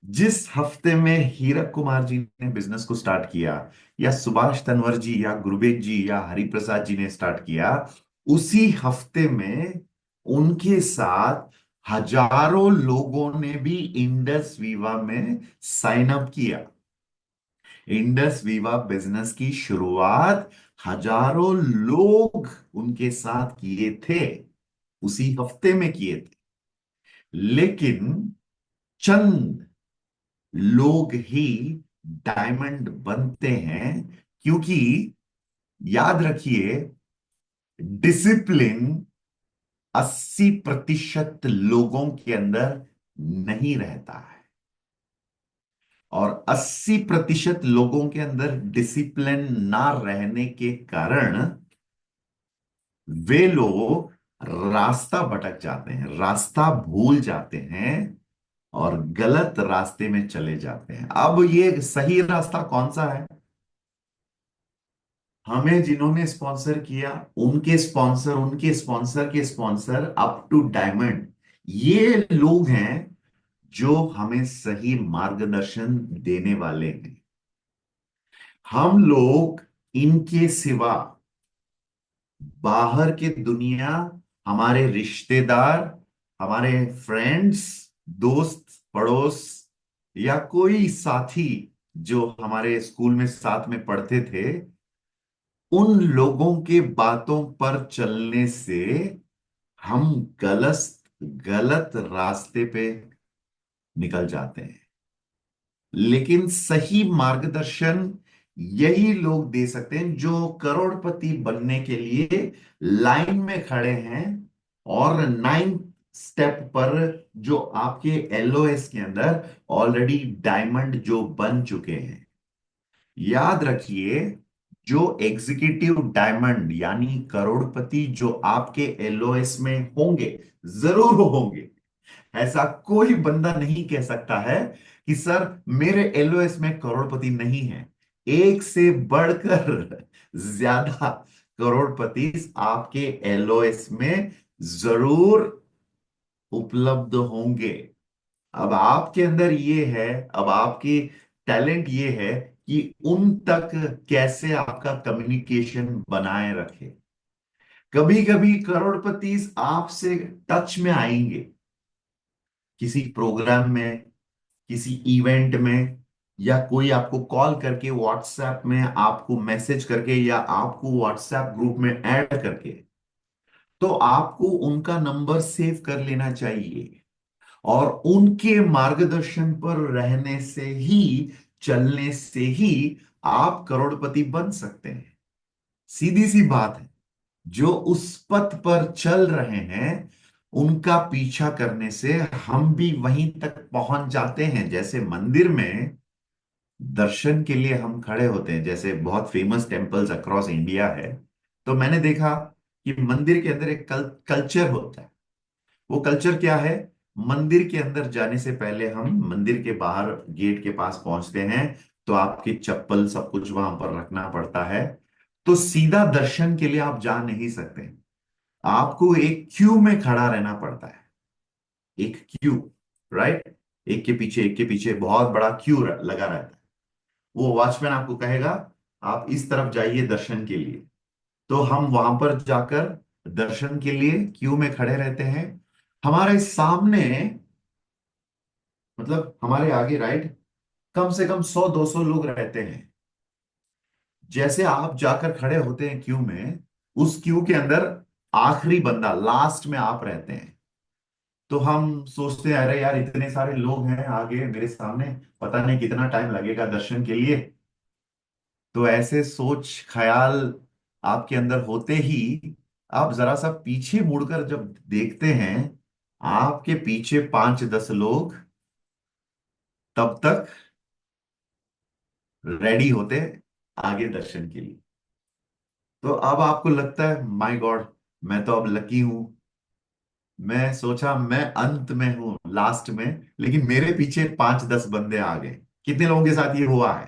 जिस हफ्ते में हीरक कुमार जी ने बिजनेस को स्टार्ट किया, या सुभाष तंवर जी या गुरबेज जी या हरिप्रसाद जी ने स्टार्ट किया, उसी हफ्ते में उनके साथ हजारों लोगों ने भी इंडस वीवा में साइन अप किया। इंडस वीवा बिजनेस की शुरुआत हजारों लोग उनके साथ किए थे, उसी हफ्ते में किए थे। लेकिन चंद लोग ही डायमंड बनते हैं, क्योंकि याद रखिए, डिसिप्लिन 80% लोगों के अंदर नहीं रहता है, और 80% लोगों के अंदर डिसिप्लिन ना रहने के कारण वे लोग रास्ता भटक जाते हैं, रास्ता भूल जाते हैं और गलत रास्ते में चले जाते हैं। अब ये सही रास्ता कौन सा है? हमें जिन्होंने स्पॉन्सर किया, उनके स्पॉन्सर, उनके स्पॉन्सर के स्पॉन्सर अप टू डायमंड, ये लोग हैं जो हमें सही मार्गदर्शन देने वाले हैं। हम लोग इनके सिवा बाहर की दुनिया, हमारे रिश्तेदार, हमारे फ्रेंड्स, दोस्त, पड़ोस, या कोई साथी जो हमारे स्कूल में साथ में पढ़ते थे, उन लोगों के बातों पर चलने से हम गलत गलत रास्ते पे निकल जाते हैं। लेकिन सही मार्गदर्शन यही लोग दे सकते हैं जो करोड़पति बनने के लिए लाइन में खड़े हैं, और 9th स्टेप पर जो आपके एलओएस के अंदर ऑलरेडी डायमंड जो बन चुके हैं। याद रखिए, जो एग्जीक्यूटिव डायमंड यानी करोड़पति जो आपके एलओएस में होंगे, जरूर होंगे, ऐसा कोई बंदा नहीं कह सकता है कि सर मेरे एलओएस में करोड़पति नहीं है। एक से बढ़कर ज्यादा करोड़पति आपके एलओएस में जरूर उपलब्ध होंगे। अब आपके अंदर ये है, अब आपकी टैलेंट ये है कि उन तक कैसे आपका कम्युनिकेशन बनाए रखे। कभी कभी करोड़पति आपसे टच में आएंगे, किसी प्रोग्राम में, किसी इवेंट में, या कोई आपको कॉल करके, व्हाट्सएप में आपको मैसेज करके, या आपको व्हाट्सएप ग्रुप में ऐड करके, तो आपको उनका नंबर सेव कर लेना चाहिए, और उनके मार्गदर्शन पर रहने से ही, चलने से ही आप करोड़पति बन सकते हैं। सीधी सी बात है। जो उस पथ पर चल रहे हैं, उनका पीछा करने से हम भी वहीं तक पहुंच जाते हैं। जैसे मंदिर में दर्शन के लिए हम खड़े होते हैं, जैसे बहुत फेमस टेम्पल्स अक्रॉस इंडिया है, तो मैंने देखा कि मंदिर के अंदर एक कल्चर होता है। वो कल्चर क्या है? मंदिर के अंदर जाने से पहले हम मंदिर के बाहर गेट के पास पहुंचते हैं, तो आपकी चप्पल सब कुछ वहां पर रखना पड़ता है। तो सीधा दर्शन के लिए आप जा नहीं सकते, आपको एक क्यू में खड़ा रहना पड़ता है। एक क्यू, राइट, एक के पीछे बहुत बड़ा क्यू लगा रहता है। वो वॉचमैन आपको कहेगा आप इस तरफ जाइए दर्शन के लिए। तो हम वहां पर जाकर दर्शन के लिए क्यू में खड़े रहते हैं। हमारे सामने, मतलब हमारे आगे, राइट, कम से कम 100-200 लोग रहते हैं। जैसे आप जाकर खड़े होते हैं क्यू में, उस क्यू के अंदर आखिरी बंदा, लास्ट में आप रहते हैं। तो हम सोचते हैं अरे यार इतने सारे लोग हैं आगे मेरे सामने, पता नहीं कितना टाइम लगेगा दर्शन के लिए। तो ऐसे सोच ख्याल आपके अंदर होते ही आप जरा सा पीछे मुड़कर जब देखते हैं, आपके पीछे 5-10 लोग तब तक रेडी होते आगे दर्शन के लिए। तो अब आपको लगता है माय गॉड, मैं तो अब लकी हूं। मैं सोचा मैं अंत में हूं, लास्ट में, लेकिन मेरे पीछे 5-10 बंदे आ गए। कितने लोगों के साथ ये हुआ है?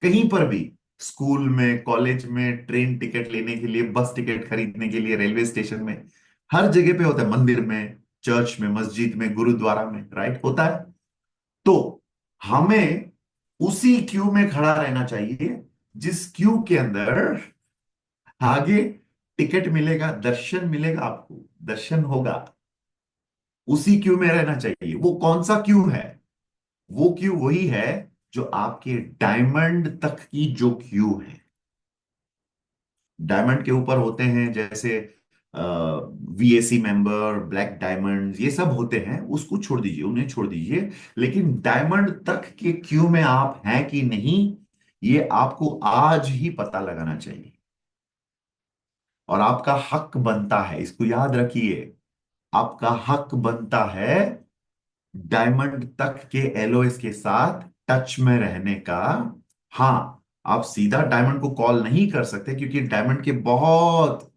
कहीं पर भी, स्कूल में, कॉलेज में, ट्रेन टिकट लेने के लिए, बस टिकट खरीदने के लिए, रेलवे स्टेशन में, हर जगह पे होता है। मंदिर में, चर्च में, मस्जिद में, गुरुद्वारा में, राइट, होता है। तो हमें उसी क्यू में खड़ा रहना चाहिए जिस क्यू के अंदर आगे टिकट मिलेगा, दर्शन मिलेगा, आपको दर्शन होगा। उसी क्यू में रहना चाहिए। वो कौन सा क्यू है? वो क्यू वही है जो आपके डायमंड तक की जो क्यू है। डायमंड के ऊपर होते हैं जैसे वीएसी मेंबर, ब्लैक डायमंड, ये सब होते हैं, उसको छोड़ दीजिए, उन्हें छोड़ दीजिए। लेकिन डायमंड तक के क्यू में आप हैं कि नहीं, ये आपको आज ही पता लगाना चाहिए। और आपका हक बनता है, इसको याद रखिए, आपका हक बनता है डायमंड तक के एलओएस के साथ टच में रहने का। हाँ, आप सीधा डायमंड को कॉल नहीं कर सकते क्योंकि डायमंड के बहुत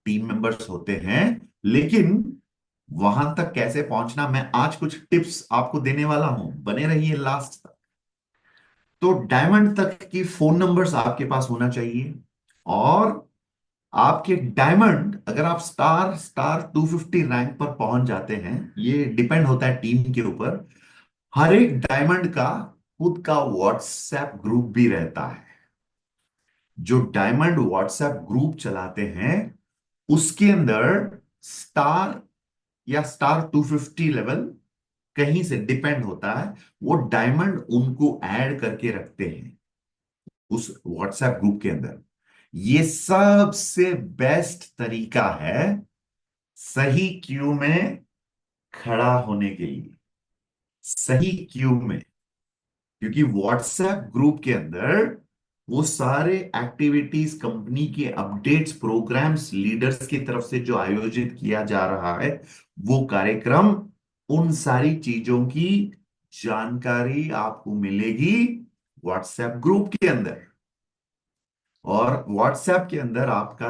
टीम मेंबर्स होते हैं। लेकिन वहां तक कैसे पहुंचना, मैं आज कुछ टिप्स आपको देने वाला हूं, बने रहिए लास्ट तक। तो डायमंड तक की फोन नंबर्स आपके पास होना चाहिए। और आपके डायमंड, अगर आप स्टार स्टार 250 रैंक पर पहुंच जाते हैं, ये डिपेंड होता है टीम के ऊपर। हर एक डायमंड का खुद का व्हाट्सएप ग्रुप भी रहता है। जो डायमंड व्हाट्सएप ग्रुप चलाते हैं उसके अंदर स्टार या स्टार 250 लेवल कहीं से डिपेंड होता है, वो डायमंड उनको ऐड करके रखते हैं उस व्हाट्सएप ग्रुप के अंदर। ये सबसे बेस्ट तरीका है सही क्यू में खड़ा होने के लिए, सही क्यू में। क्योंकि व्हाट्सएप ग्रुप के अंदर वो सारे एक्टिविटीज, कंपनी के अपडेट्स, प्रोग्राम्स, लीडर्स की तरफ से जो आयोजित किया जा रहा है, वो कार्यक्रम, उन सारी चीजों की जानकारी आपको मिलेगी व्हाट्सएप ग्रुप के अंदर। और व्हाट्सएप के अंदर आपका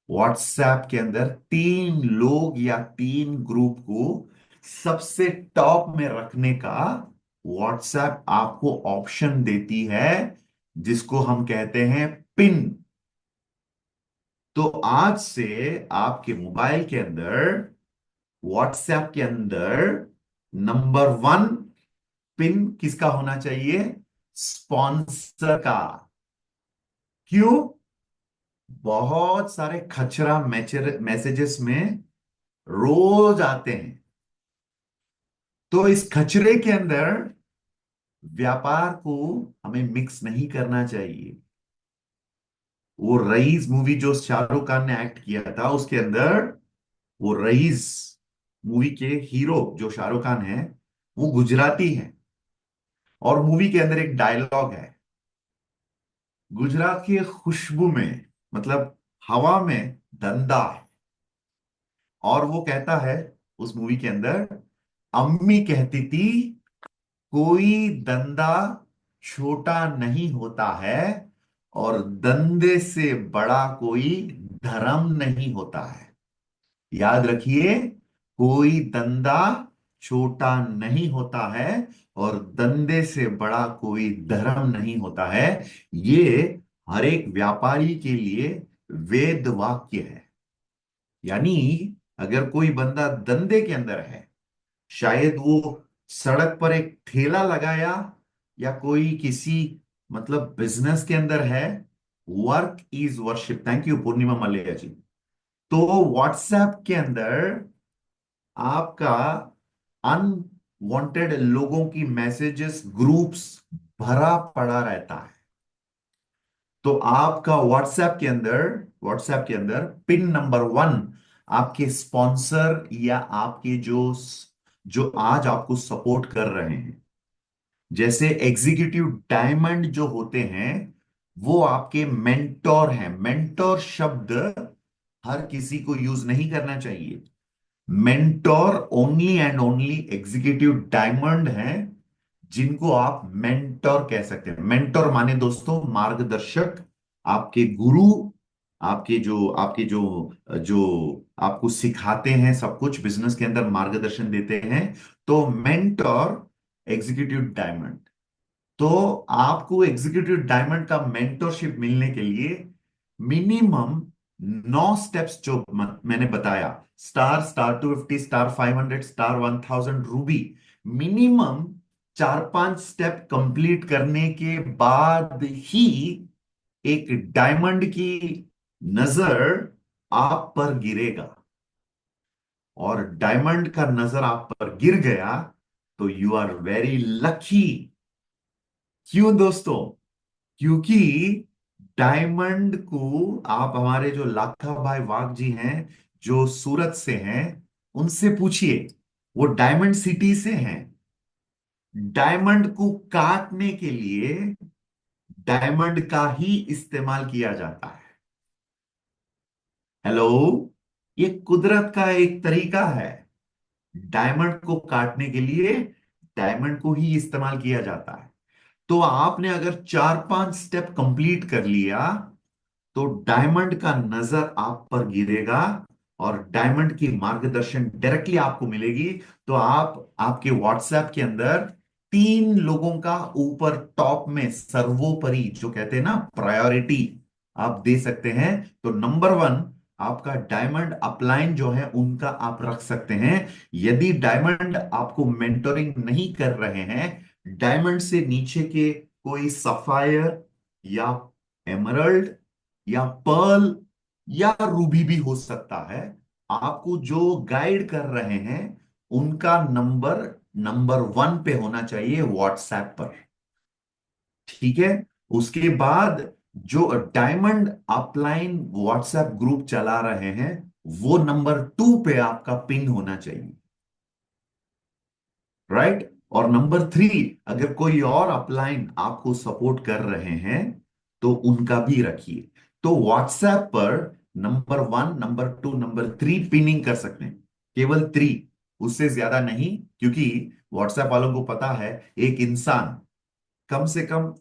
व्हाट्सएप के अंदर 3 लोग या 3 ग्रुप को सबसे टॉप में रखने का व्हाट्सएप आपको ऑप्शन देती है, जिसको हम कहते हैं पिन। तो आज से आपके मोबाइल के अंदर, व्हाट्सएप के अंदर नंबर 1 पिन किसका होना चाहिए? स्पॉन्सर का। क्यों? बहुत सारे खचरा मैसेजेस में रोज आते हैं। तो इस खचरे के अंदर व्यापार को हमें मिक्स नहीं करना चाहिए। वो रईस मूवी जो शाहरुख खान ने एक्ट किया था, उसके अंदर वो रईस मूवी के हीरो जो शाहरुख खान है, वो गुजराती है। और मूवी के अंदर एक डायलॉग है, गुजरात की खुशबू में, मतलब हवा में धंधा है। और वो कहता है उस मूवी के अंदर, अम्मी कहती थी कोई धंधा छोटा नहीं होता है और धंधे से बड़ा कोई धर्म नहीं होता है। याद रखिए, कोई धंधा छोटा नहीं होता है और धंधे से बड़ा कोई धर्म नहीं होता है। ये हर एक व्यापारी के लिए वेद वाक्य है। यानी अगर कोई बंदा धंधे के अंदर है, शायद वो सड़क पर एक ठेला लगाया या कोई किसी मतलब बिजनेस के अंदर है, work is worship. Thank you Purnima Mallya ji. तो व्हाट्सएप के अंदर आपका अनवांटेड लोगों की मैसेजेस ग्रुप्स भरा पड़ा रहता है। तो आपका व्हाट्सएप के अंदर पिन नंबर 1 आपके स्पॉन्सर या आपके जो जो आज आपको सपोर्ट कर रहे हैं, जैसे एग्जीक्यूटिव डायमंड जो होते हैं, वो आपके मेंटोर हैं। मेंटोर शब्द हर किसी को यूज नहीं करना चाहिए। Mentor only and only executive diamond हैं जिनको आप मेंटोर कह सकते हैं। मेंटोर माने दोस्तों मार्गदर्शक, आपके गुरु, आपके जो जो आपको सिखाते हैं, सब कुछ बिजनेस के अंदर मार्गदर्शन देते हैं। तो मेंटोर एग्जीक्यूटिव डायमंड। तो आपको एग्जीक्यूटिव डायमंड का मेंटरशिप मिलने के लिए मिनिमम 9 स्टेप्स जो मैंने बताया, star, star 250, star 500, star 1000 Ruby, minimum 4-5 step complete करने के बाद ही एक डायमंड की नजर आप पर गिरेगा। और डायमंड का नजर आप पर गिर गया तो यू आर वेरी लकी। क्यों दोस्तों? क्योंकि डायमंड को आप हमारे जो लाखा भाई वाघ जी हैं, जो सूरत से हैं, उनसे पूछिए, वो डायमंड सिटी से हैं। डायमंड को काटने के लिए डायमंड का ही इस्तेमाल किया जाता है। हेलो, ये कुदरत का एक तरीका है। डायमंड को काटने के लिए डायमंड को ही इस्तेमाल किया जाता है। तो आपने अगर 4-5 स्टेप कंप्लीट कर लिया तो डायमंड का नजर आप पर गिरेगा और डायमंड की मार्गदर्शन डायरेक्टली आपको मिलेगी। तो आप आपके व्हाट्सएप के अंदर 3 लोगों का ऊपर टॉप में सर्वोपरि जो कहते हैं ना प्रायोरिटी आप दे सकते हैं। तो नंबर 1 आपका डायमंड अपलाइन जो है उनका आप रख सकते हैं। यदि डायमंड आपको मेंटोरिंग नहीं कर रहे हैं, डायमंड से नीचे के कोई सफायर या एमरल्ड या पर्ल या रूबी भी हो सकता है, आपको जो गाइड कर रहे हैं उनका नंबर 1 पे होना चाहिए व्हाट्सएप पर। ठीक है? उसके बाद जो डायमंड अपलाइन व्हाट्सएप ग्रुप चला रहे हैं वो नंबर 2 पे आपका पिन होना चाहिए। राइट? और नंबर 3, अगर कोई और अपलाइन आपको सपोर्ट कर रहे हैं तो उनका भी रखिए। तो व्हाट्सएप पर नंबर 1, नंबर 2, नंबर 3 पिनिंग कर सकते हैं। केवल 3, उससे ज्यादा नहीं, क्योंकि व्हाट्सएप वालों को पता है एक इंसान कम से कम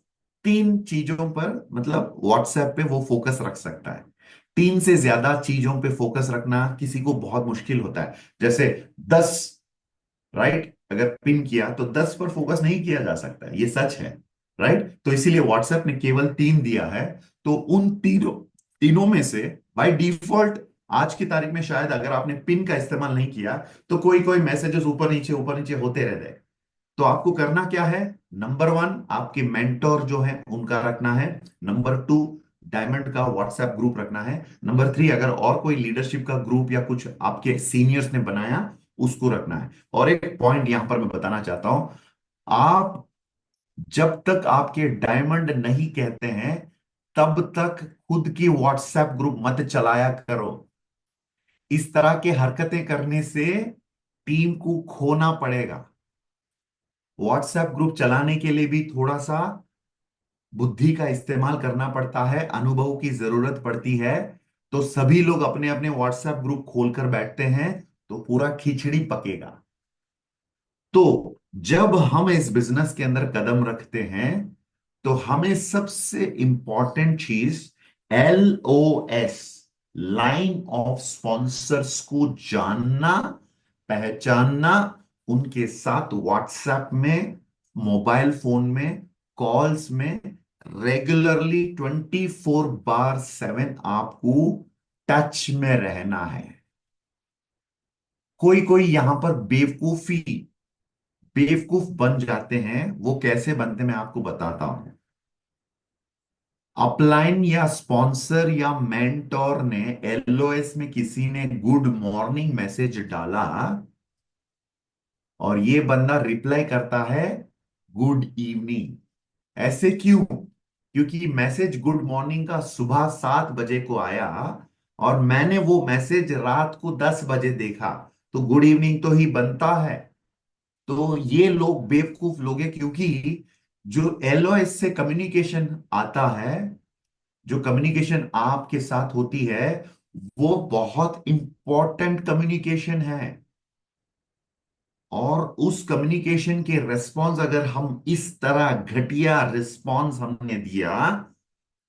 3 चीजों पर मतलब व्हाट्सएप पे वो फोकस रख सकता है। 3 से ज्यादा चीजों पे फोकस रखना किसी को बहुत मुश्किल होता है। जैसे 10, राइट, अगर पिन किया तो 10 पर फोकस नहीं किया जा सकता है, ये सच है। राइट? तो इसीलिए व्हाट्सएप ने केवल 3 दिया है। तो उन तीनों तीनों में से बाय डिफॉल्ट आज की तारीख में शायद अगर आपने पिन का इस्तेमाल नहीं किया तो कोई कोई मैसेजेस ऊपर नीचे होते रहते हैं। तो आपको करना क्या है? नंबर 1 आपके मेंटोर जो है उनका रखना है। नंबर 2 डायमंड का व्हाट्सएप ग्रुप रखना है। नंबर 3 अगर और कोई लीडरशिप का ग्रुप या कुछ आपके सीनियर्स ने बनाया उसको रखना है। और एक पॉइंट यहां पर मैं बताना चाहता हूं, आप जब तक आपके डायमंड नहीं कहते हैं तब तक खुद की व्हाट्सएप ग्रुप मत चलाया करो। इस तरह के हरकतें करने से टीम को खोना पड़ेगा। व्हाट्सएप ग्रुप चलाने के लिए भी थोड़ा सा बुद्धि का इस्तेमाल करना पड़ता है, अनुभव की जरूरत पड़ती है। तो सभी लोग अपने अपने व्हाट्सएप ग्रुप खोलकर बैठते हैं तो पूरा खिचड़ी पकेगा। तो जब हम इस बिजनेस के अंदर कदम रखते हैं तो हमें सबसे इंपॉर्टेंट चीज LOS, लाइन ऑफ स्पॉन्सर्स को जानना, पहचानना, उनके साथ व्हाट्सएप में, मोबाइल फोन में, कॉल्स में रेगुलरली 24/7 आपको टच में रहना है। कोई कोई यहां पर बेवकूफ बन जाते हैं। वो कैसे बनते मैं आपको बताता हूं। अपलाइन या स्पॉन्सर या मेंटोर ने एलओएस में किसी ने गुड मॉर्निंग मैसेज डाला और ये बंदा रिप्लाई करता है गुड इवनिंग। ऐसे क्यों? क्योंकि मैसेज गुड मॉर्निंग का सुबह 7 बजे को आया और मैंने वो मैसेज रात को 10 बजे देखा, तो गुड इवनिंग तो ही बनता है। तो ये लोग बेवकूफ लोग हैं, क्योंकि जो एलओएस से कम्युनिकेशन आता है, जो कम्युनिकेशन आपके साथ होती है, वो बहुत इंपॉर्टेंट कम्युनिकेशन है। और उस कम्युनिकेशन के रिस्पॉन्स अगर हम इस तरह घटिया रिस्पॉन्स हमने दिया,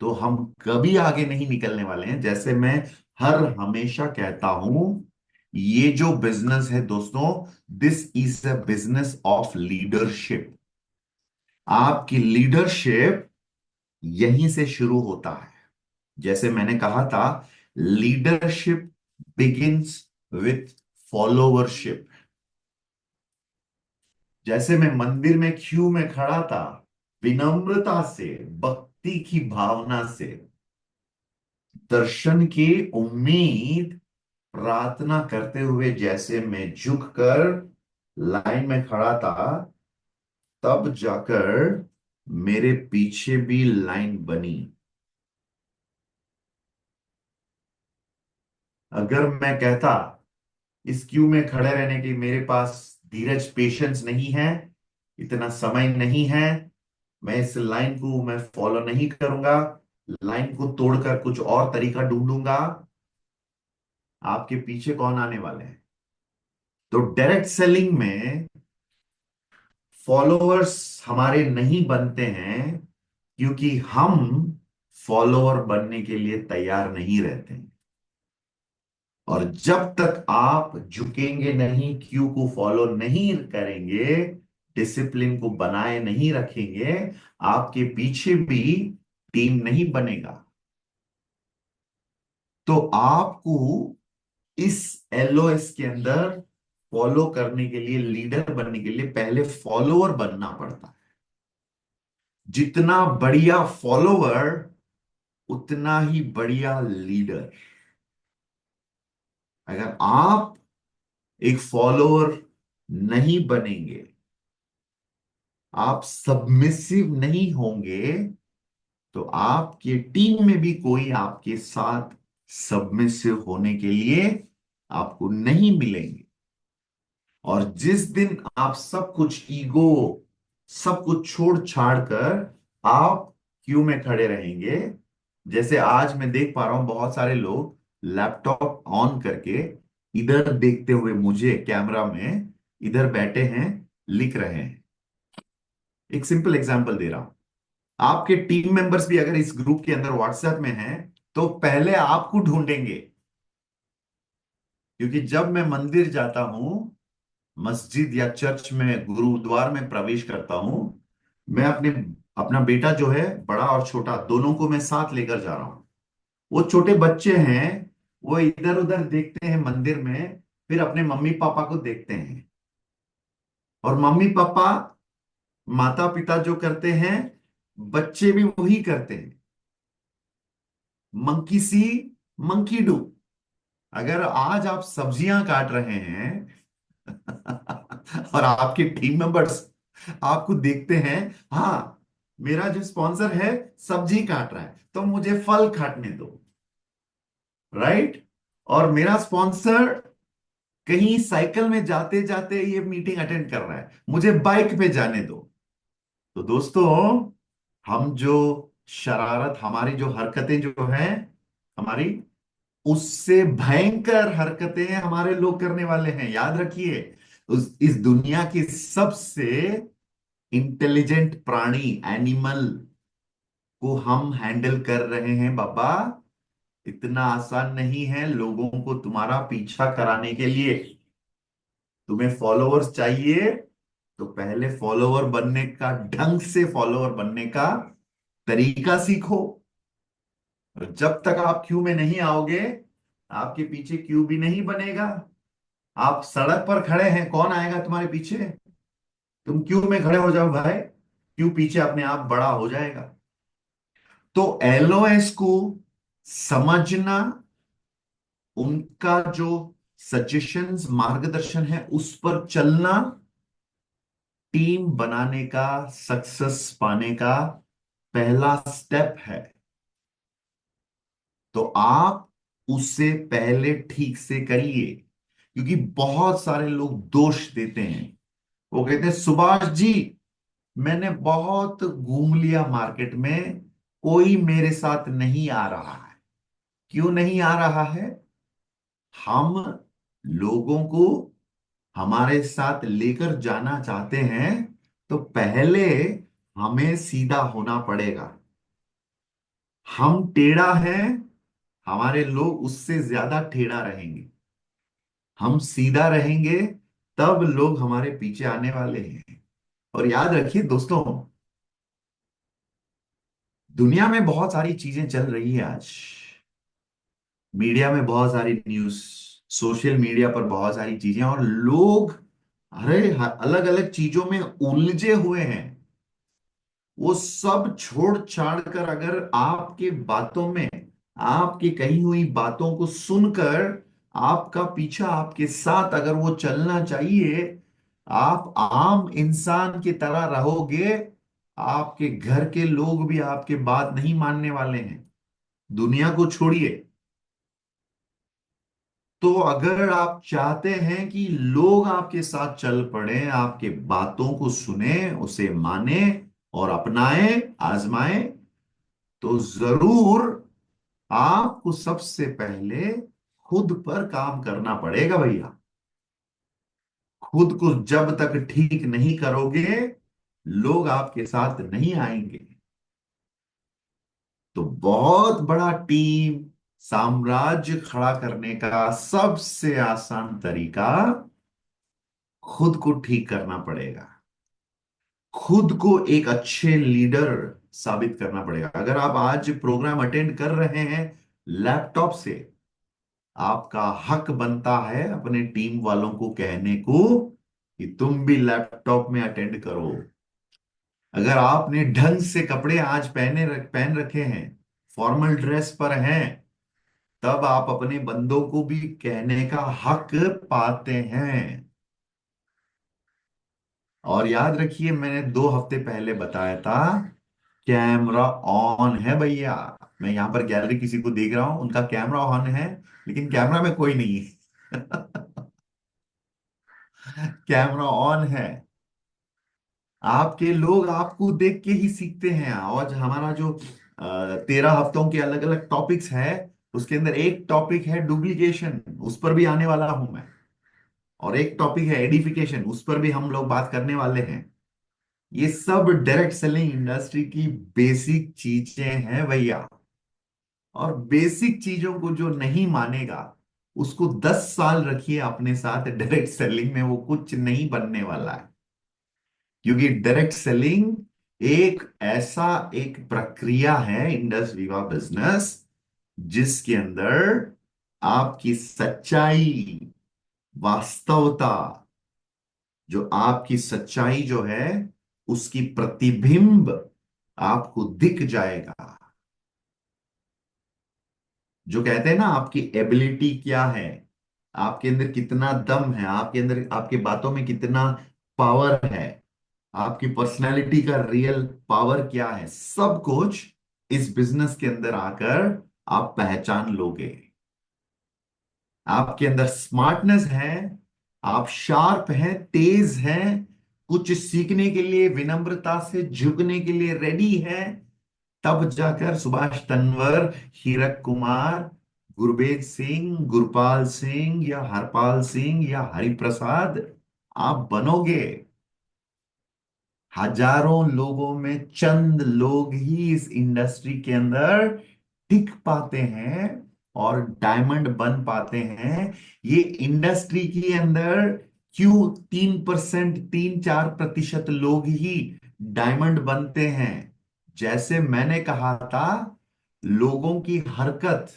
तो हम कभी आगे नहीं निकलने वाले हैं। जैसे मैं हर हमेशा कहता हूं, ये जो बिजनेस है दोस्तों, this is a business of leadership. आपकी लीडरशिप यहीं से शुरू होता है। जैसे मैंने कहा था, लीडरशिप बिगिंस विथ फॉलोवरशिप। जैसे मैं मंदिर में क्यू में खड़ा था, विनम्रता से, भक्ति की भावना से, दर्शन की उम्मीद, प्रार्थना करते हुए जैसे मैं झुककर लाइन में खड़ा था, तब जाकर मेरे पीछे भी लाइन बनी। अगर मैं कहता इस क्यू में खड़े रहने की मेरे पास धीरज, पेशेंस नहीं है, इतना समय नहीं है, मैं इस लाइन को मैं फॉलो नहीं करूंगा, लाइन को तोड़कर कुछ और तरीका ढूंढूंगा, आपके पीछे कौन आने वाले हैं? तो डायरेक्ट सेलिंग में फॉलोअर्स हमारे नहीं बनते हैं, क्योंकि हम फॉलोअर बनने के लिए तैयार नहीं रहते हैं। और जब तक आप झुकेंगे नहीं, क्यू को फॉलो नहीं करेंगे, डिसिप्लिन को बनाए नहीं रखेंगे, आपके पीछे भी टीम नहीं बनेगा। तो आपको इस एलओएस के अंदर फॉलो करने के लिए, लीडर बनने के लिए पहले फॉलोअर बनना पड़ता है। जितना बढ़िया फॉलोअर, उतना ही बढ़िया लीडर। अगर आप एक फॉलोअर नहीं बनेंगे, आप सबमिसिव नहीं होंगे, तो आपके टीम में भी कोई आपके साथ सबमिसिव होने के लिए आपको नहीं मिलेंगे। और जिस दिन आप सब कुछ ईगो, सब कुछ छोड़ छाड़ कर आप क्यू में खड़े रहेंगे, जैसे आज मैं देख पा रहा हूं बहुत सारे लोग लैपटॉप ऑन करके इधर देखते हुए मुझे कैमरा में, इधर बैठे हैं, लिख रहे हैं। एक सिंपल एग्जांपल दे रहा हूं। आपके टीम मेंबर्स भी अगर इस ग्रुप के अंदर व्हाट्सएप में हैं, तो पहले आपको ढूंढेंगे। क्योंकि जब मैं मंदिर जाता हूं, मस्जिद या चर्च में, गुरुद्वार में प्रवेश करता हूं, मैं अपना बेटा जो है, बड़ा और छोटा दोनों को मैं साथ लेकर जा रहा हूं। वो छोटे बच्चे हैं, वो इधर उधर देखते हैं मंदिर में, फिर अपने मम्मी पापा को देखते हैं। और मम्मी पापा, माता पिता जो करते हैं, बच्चे भी वही करते हैं। Monkey C, monkey do. अगर आज आप सब्जियां काट रहे हैं और आपके टीम मेंबर्स आपको देखते हैं, हाँ, मेरा जो स्पॉन्सर है सब्जी काट रहा है, तो मुझे फल काटने दो, राइट? और मेरा स्पॉन्सर कहीं साइकिल में जाते जाते ये मीटिंग अटेंड कर रहा है, मुझे बाइक पे जाने दो। तो दोस्तों, हम जो शरारत, हमारी जो हरकतें जो हैं, हमारी, उससे भयंकर हरकतें हमारे लोग करने वाले हैं। याद रखिए, इस दुनिया की सबसे इंटेलिजेंट प्राणी, एनिमल को हम हैंडल कर रहे हैं बाबा। इतना आसान नहीं है लोगों को तुम्हारा पीछा कराने के लिए। तुम्हें फॉलोअर्स चाहिए तो पहले फॉलोअर बनने का, ढंग से फॉलोअर बनने का तरीका सीखो। और जब तक आप क्यू में नहीं आओगे, आपके पीछे क्यू भी नहीं बनेगा। आप सड़क पर खड़े हैं, कौन आएगा तुम्हारे पीछे? तुम क्यू में खड़े हो जाओ भाई, क्यू पीछे अपने आप बड़ा हो जाएगा। तो एलओएस को समझना, उनका जो सजेशंस, मार्गदर्शन है, उस पर चलना टीम बनाने का, सक्सेस पाने का पहला स्टेप है। तो आप उससे पहले ठीक से करिए, क्योंकि बहुत सारे लोग दोष देते हैं। वो कहते हैं सुभाष जी, मैंने बहुत घूम लिया मार्केट में, कोई मेरे साथ नहीं आ रहा है। क्यों नहीं आ रहा है? हम लोगों को हमारे साथ लेकर जाना चाहते हैं, तो पहले हमें सीधा होना पड़ेगा। हम टेढ़ा हैं, हमारे लोग उससे ज्यादा टेढ़ा रहेंगे। हम सीधा रहेंगे, तब लोग हमारे पीछे आने वाले हैं। और याद रखिए दोस्तों, दुनिया में बहुत सारी चीजें चल रही है आज। मीडिया में बहुत सारी न्यूज, सोशल मीडिया पर बहुत सारी चीजें, और लोग अरे अलग अलग चीजों में उलझे हुए हैं। वो सब छोड़ छाड़ कर अगर आपके बातों में, आपकी कही हुई बातों को सुनकर आपका पीछा आपके साथ अगर वो चलना चाहिए, आप आम इंसान की तरह रहोगे, आपके घर के लोग भी आपके बात नहीं मानने वाले हैं। दुनिया को छोड़िए। तो अगर आप चाहते हैं कि लोग आपके साथ चल पड़े, आपके बातों को सुने, उसे माने और अपनाएं, आजमाएं, तो जरूर आपको सबसे पहले खुद पर काम करना पड़ेगा भैया। खुद को जब तक ठीक नहीं करोगे, लोग आपके साथ नहीं आएंगे। तो बहुत बड़ा टीम, साम्राज्य खड़ा करने का सबसे आसान तरीका खुद को ठीक करना पड़ेगा। खुद को एक अच्छे लीडर साबित करना पड़ेगा। अगर आप आज प्रोग्राम अटेंड कर रहे हैं लैपटॉप से, आपका हक बनता है अपने टीम वालों को कहने को कि तुम भी लैपटॉप में अटेंड करो। अगर आपने ढंग से कपड़े आज पहन रखे हैं, फॉर्मल ड्रेस पर हैं, तब आप अपने बंदों को भी कहने का हक पाते हैं। और याद रखिए, मैंने 2 हफ्ते पहले बताया था, कैमरा ऑन है भैया। मैं यहां पर गैलरी किसी को देख रहा हूं, उनका कैमरा ऑन है, लेकिन कैमरा में कोई नहीं है। कैमरा ऑन है। आपके लोग आपको देख के ही सीखते हैं। और हमारा जो 13 हफ्तों के अलग अलग टॉपिक्स है, उसके अंदर एक टॉपिक है डुप्लीकेशन, उस पर भी आने वाला हूं मैं। और एक टॉपिक है एडिफिकेशन, उस पर भी हम लोग बात करने वाले हैं। ये सब डायरेक्ट सेलिंग इंडस्ट्री की बेसिक चीजें हैं भैया। और बेसिक चीजों को जो नहीं मानेगा, उसको 10 साल रखिए अपने साथ डायरेक्ट सेलिंग में, वो कुछ नहीं बनने वाला है। क्योंकि डायरेक्ट सेलिंग एक प्रक्रिया है, इंडस विवा बिजनेस, जिसके अंदर आपकी सच्चाई, वास्तवता, जो आपकी सच्चाई जो है, उसकी प्रतिबिंब आपको दिख जाएगा। जो कहते हैं ना, आपकी एबिलिटी क्या है, आपके अंदर कितना दम है, आपके अंदर, आपके बातों में कितना पावर है, आपकी पर्सनालिटी का रियल पावर क्या है, सब कुछ इस बिजनेस के अंदर आकर आप पहचान लोगे। आपके अंदर स्मार्टनेस है, आप शार्प हैं, तेज हैं, कुछ सीखने के लिए, विनम्रता से झुकने के लिए रेडी हैं, तब जाकर सुभाष तंवर, हीरक कुमार, गुरबेज सिंह, गुरपाल सिंह या हरपाल सिंह या हरिप्रसाद आप बनोगे। हजारों लोगों में चंद लोग ही इस इंडस्ट्री के अंदर टिक पाते हैं और डायमंड बन पाते हैं। ये इंडस्ट्री के अंदर क्यों 3%, 3-4% लोग ही डायमंड बनते हैं? जैसे मैंने कहा था, लोगों की हरकत,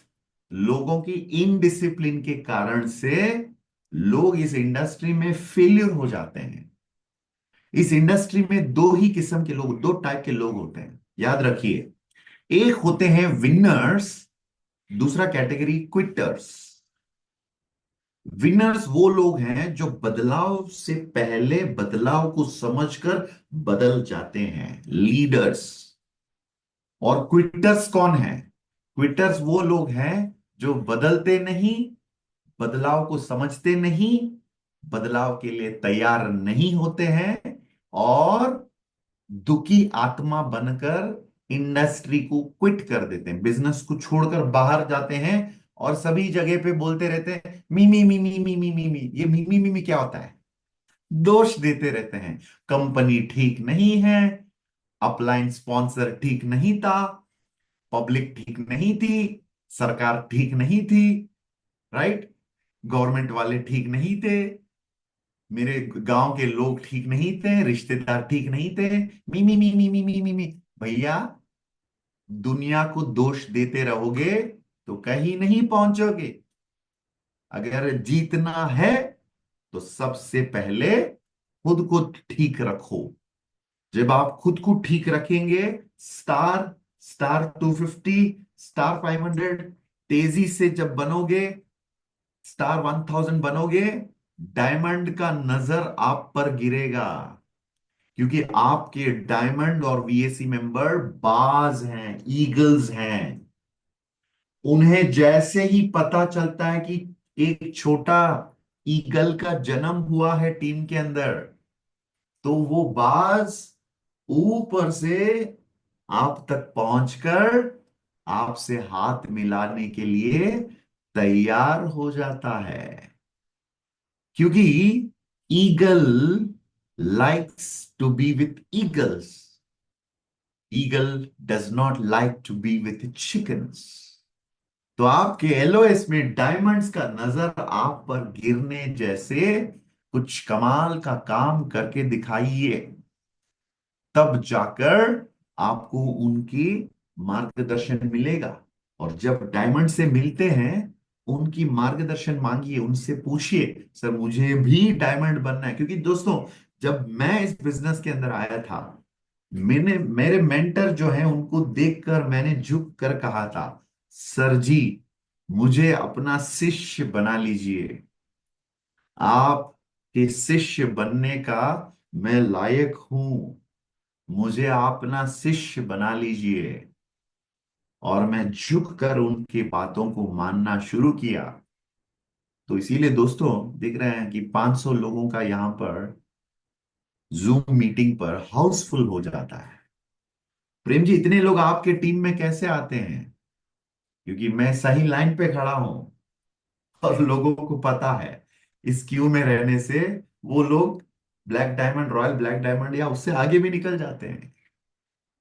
लोगों की इनडिसिप्लिन के कारण से लोग इस इंडस्ट्री में फेल्यूर हो जाते हैं। इस इंडस्ट्री में दो ही किस्म के लोग, दो टाइप के लोग होते हैं, याद रखिए। एक होते हैं विनर्स, दूसरा कैटेगरी क्विटर्स। विनर्स वो लोग हैं जो बदलाव से पहले बदलाव को समझकर बदल जाते हैं, लीडर्स। और क्विटर्स कौन है? क्विटर्स वो लोग हैं जो बदलते नहीं, बदलाव को समझते नहीं, बदलाव के लिए तैयार नहीं होते हैं, और दुखी आत्मा बनकर इंडस्ट्री को क्विट कर देते हैं, बिजनेस को छोड़कर बाहर जाते हैं और सभी जगह पे बोलते रहते हैं मी मी मी मी मी मी मी मी। ये मी मी मी मी क्या होता है? दोष देते रहते हैं। कंपनी ठीक नहीं है, अपलाइन स्पॉन्सर ठीक नहीं था, पब्लिक ठीक नहीं थी, सरकार ठीक नहीं थी, राइट, गवर्नमेंट वाले ठीक नहीं थे, मेरे गांव के लोग ठीक नहीं थे, रिश्तेदार ठीक नहीं थे, मी मी मी मी मी मी मी मी। भैया, दुनिया को दोष देते रहोगे तो कहीं नहीं पहुंचोगे। अगर जीतना है तो सबसे पहले खुद को ठीक रखो। जब आप खुद को ठीक रखेंगे, स्टार स्टार 250, स्टार 500 तेजी से जब बनोगे, स्टार 1000 बनोगे, डायमंड का नजर आप पर गिरेगा। क्योंकि आपके डायमंड और वीएसी मेंबर बाज हैं, ईगल्स हैं। उन्हें जैसे ही पता चलता है कि एक छोटा ईगल का जन्म हुआ है टीम के अंदर, तो वो बाज ऊपर से आप तक पहुंचकर आपसे हाथ मिलाने के लिए तैयार हो जाता है। क्योंकि eagle likes to be with eagles. Eagle does not like to be with chickens. तो आपके एलओएस में डायमंड्स का नजर आप पर गिरने जैसे कुछ कमाल का काम करके दिखाइए, तब जाकर आपको उनकी मार्गदर्शन मिलेगा। और जब डायमंड से मिलते हैं, उनकी मार्गदर्शन मांगिए, उनसे पूछिए सर मुझे भी डायमंड बनना है। क्योंकि दोस्तों, जब मैं इस बिजनेस के अंदर आया था, मैंने मेरे मेंटर जो है उनको देखकर मैंने झुक कर कहा था, सर जी मुझे अपना शिष्य बना लीजिए, आपके शिष्य बनने का मैं लायक हूं, मुझे अपना शिष्य बना लीजिए। और मैं झुक कर उनकी बातों को मानना शुरू किया। तो इसीलिए दोस्तों देख रहे हैं कि 500 लोगों का यहां पर जूम मीटिंग पर हाउसफुल हो जाता है। प्रेम जी, इतने लोग आपके टीम में कैसे आते हैं? क्योंकि मैं सही लाइन पे खड़ा हूं और लोगों को पता है इस क्यू में रहने से वो लोग black diamond, royal black diamond या उससे आगे भी निकल जाते हैं।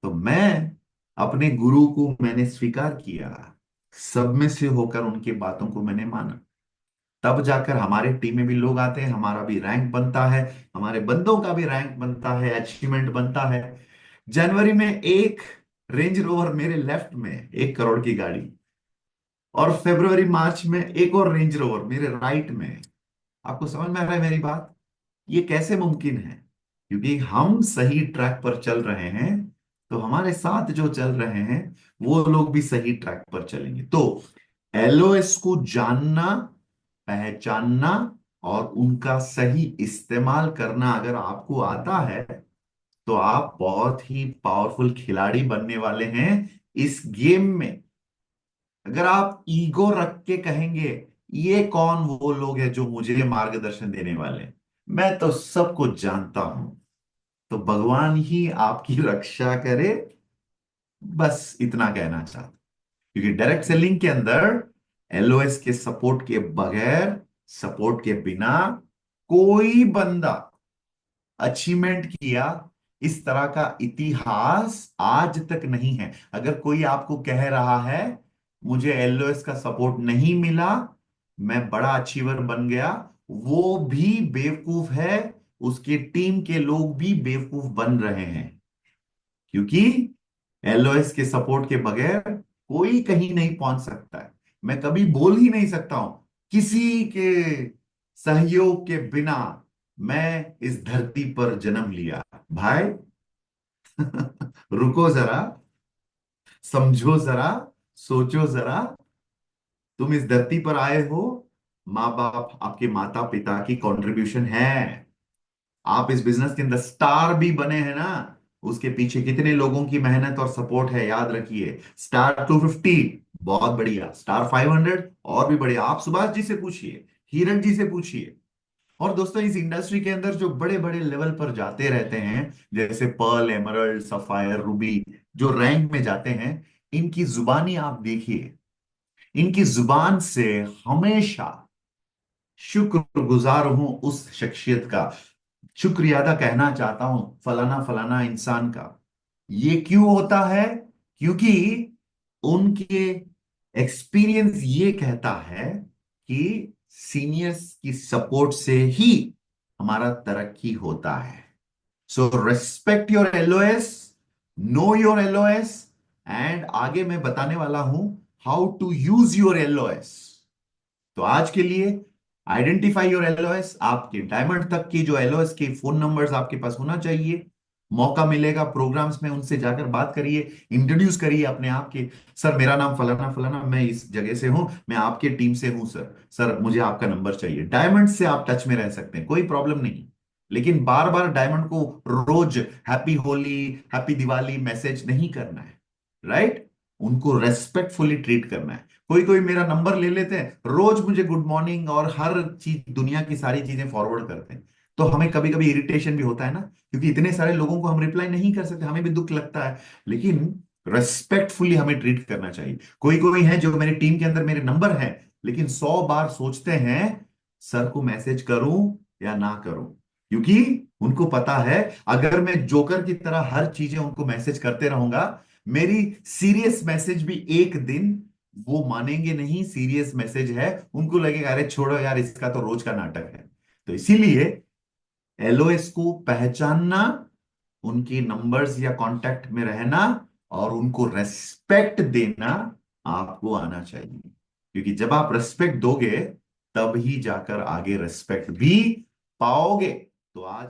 तो मैं अपने गुरु को मैंने स्वीकार किया, सब में से होकर उनकी बातों को मैंने माना। तब जाकर हमारे टीम में भी लोग आते हैं, हमारा भी रैंक बनता है, हमारे बंदों का भी रैंक बनता है, अचीवमेंट बनता है। जनवरी में एक रेंज रोवर मेरे लेफ्ट में, 1 करोड़ की गाड़ी, और फरवरी मार्च में एक और रेंज रोवर मेरे राइट में। आपको समझ में आ रहा है मेरी बात? ये कैसे मुमकिन है? क्योंकि हम सही ट्रैक पर चल रहे हैं, तो हमारे साथ जो चल रहे हैं वो लोग भी सही ट्रैक पर चलेंगे। तो एलओएस को जानना, पहचानना और उनका सही इस्तेमाल करना अगर आपको आता है, तो आप बहुत ही पावरफुल खिलाड़ी बनने वाले हैं इस गेम में। अगर आप ईगो रख के कहेंगे ये कौन वो लोग हैं जो मुझे मार्गदर्शन देने वाले हैं, मैं तो सबको जानता हूं, तो भगवान ही आपकी रक्षा करे, बस इतना कहना चाहता हूं। क्योंकि डायरेक्ट सेलिंग के अंदर एलओएस के सपोर्ट के बगैर, सपोर्ट के बिना कोई बंदा अचीवमेंट किया, इस तरह का इतिहास आज तक नहीं है। अगर कोई आपको कह रहा है मुझे एलओएस का सपोर्ट नहीं मिला, मैं बड़ा अचीवर बन गया, वो भी बेवकूफ है, उसके टीम के लोग भी बेवकूफ बन रहे हैं, क्योंकि एलओएस के सपोर्ट के बगैर कोई कहीं नहीं पहुंच सकता है। मैं कभी बोल ही नहीं सकता हूं किसी के सहयोग के बिना मैं इस धरती पर जन्म लिया। भाई रुको जरा, समझो जरा, सोचो जरा। तुम इस धरती पर आए हो, माँ बाप आपके माता पिता की कंट्रीब्यूशन है। आप इस बिजनेस के अंदर स्टार भी बने हैं ना, उसके पीछे कितने लोगों की मेहनत और सपोर्ट है, याद रखिए। स्टार 250 बहुत बढ़िया, स्टार 500 और भी बढ़िया। आप सुभाष जी से पूछिए, हिरन जी से पूछिए। और दोस्तों, इस इंडस्ट्री के अंदर जो बड़े बड़े लेवल पर जाते रहते हैं, जैसे पर्ल, एमरल्ड, सफायर, रूबी, जो रैंक में जाते हैं, इनकी जुबानी आप देखिए। इनकी जुबान से हमेशा शुक्रगुजार हूं उस शख्सियत का, शुक्रिया अदा कहना चाहता हूं फलाना फलाना इंसान का। ये क्यों होता है? क्योंकि उनके एक्सपीरियंस ये कहता है कि सीनियर्स की सपोर्ट से ही हमारा तरक्की होता है। So respect your LOS, know your LOS, and आगे मैं बताने वाला हूं how to use your LOS. तो आज के लिए आइडेंटिफाई योर एलओएस। आपके डायमंड तक की जो एलओएस के फोन नंबर्स आपके पास होना चाहिए। मौका मिलेगा प्रोग्राम्स में, उनसे जाकर बात करिए, इंट्रोड्यूस करिए अपने आप के। सर मेरा नाम फलाना फलाना, मैं इस जगह से हूं, मैं आपके टीम से हूं सर, सर मुझे आपका नंबर चाहिए। डायमंड से आप टच में रह सकते हैं, कोई प्रॉब्लम नहीं। लेकिन बार बार डायमंड को रोज happy Holi, happy Diwali message नहीं करना है, राइट? उनको रेस्पेक्टफुली ट्रीट करना है। कोई कोई मेरा नंबर ले लेते हैं, रोज मुझे गुड मॉर्निंग और हर चीज, दुनिया की सारी चीजें फॉरवर्ड करते हैं। तो हमें कभी कभी इरिटेशन भी होता है ना, क्योंकि इतने सारे लोगों को हम रिप्लाई नहीं कर सकते, हमें भी दुख लगता है। लेकिन रेस्पेक्टफुली हमें ट्रीट करना चाहिए। कोई कोई है जो मेरी टीम के अंदर मेरे नंबर है, लेकिन 100 बार सोचते हैं सर को मैसेज करूं या ना करूं, क्योंकि उनको पता है अगर मैं जोकर की तरह हर चीजें उनको मैसेज करते रहूंगा, मेरी सीरियस मैसेज भी एक दिन वो मानेंगे नहीं, सीरियस मैसेज है, उनको लगेगा अरे छोड़ो यार, इसका तो रोज का नाटक है। तो इसीलिए एलओएस को पहचानना, उनके नंबर्स या कांटेक्ट में रहना और उनको रेस्पेक्ट देना आपको आना चाहिए, क्योंकि जब आप रेस्पेक्ट दोगे तब ही जाकर आगे रेस्पेक्ट भी पाओगे। तो आज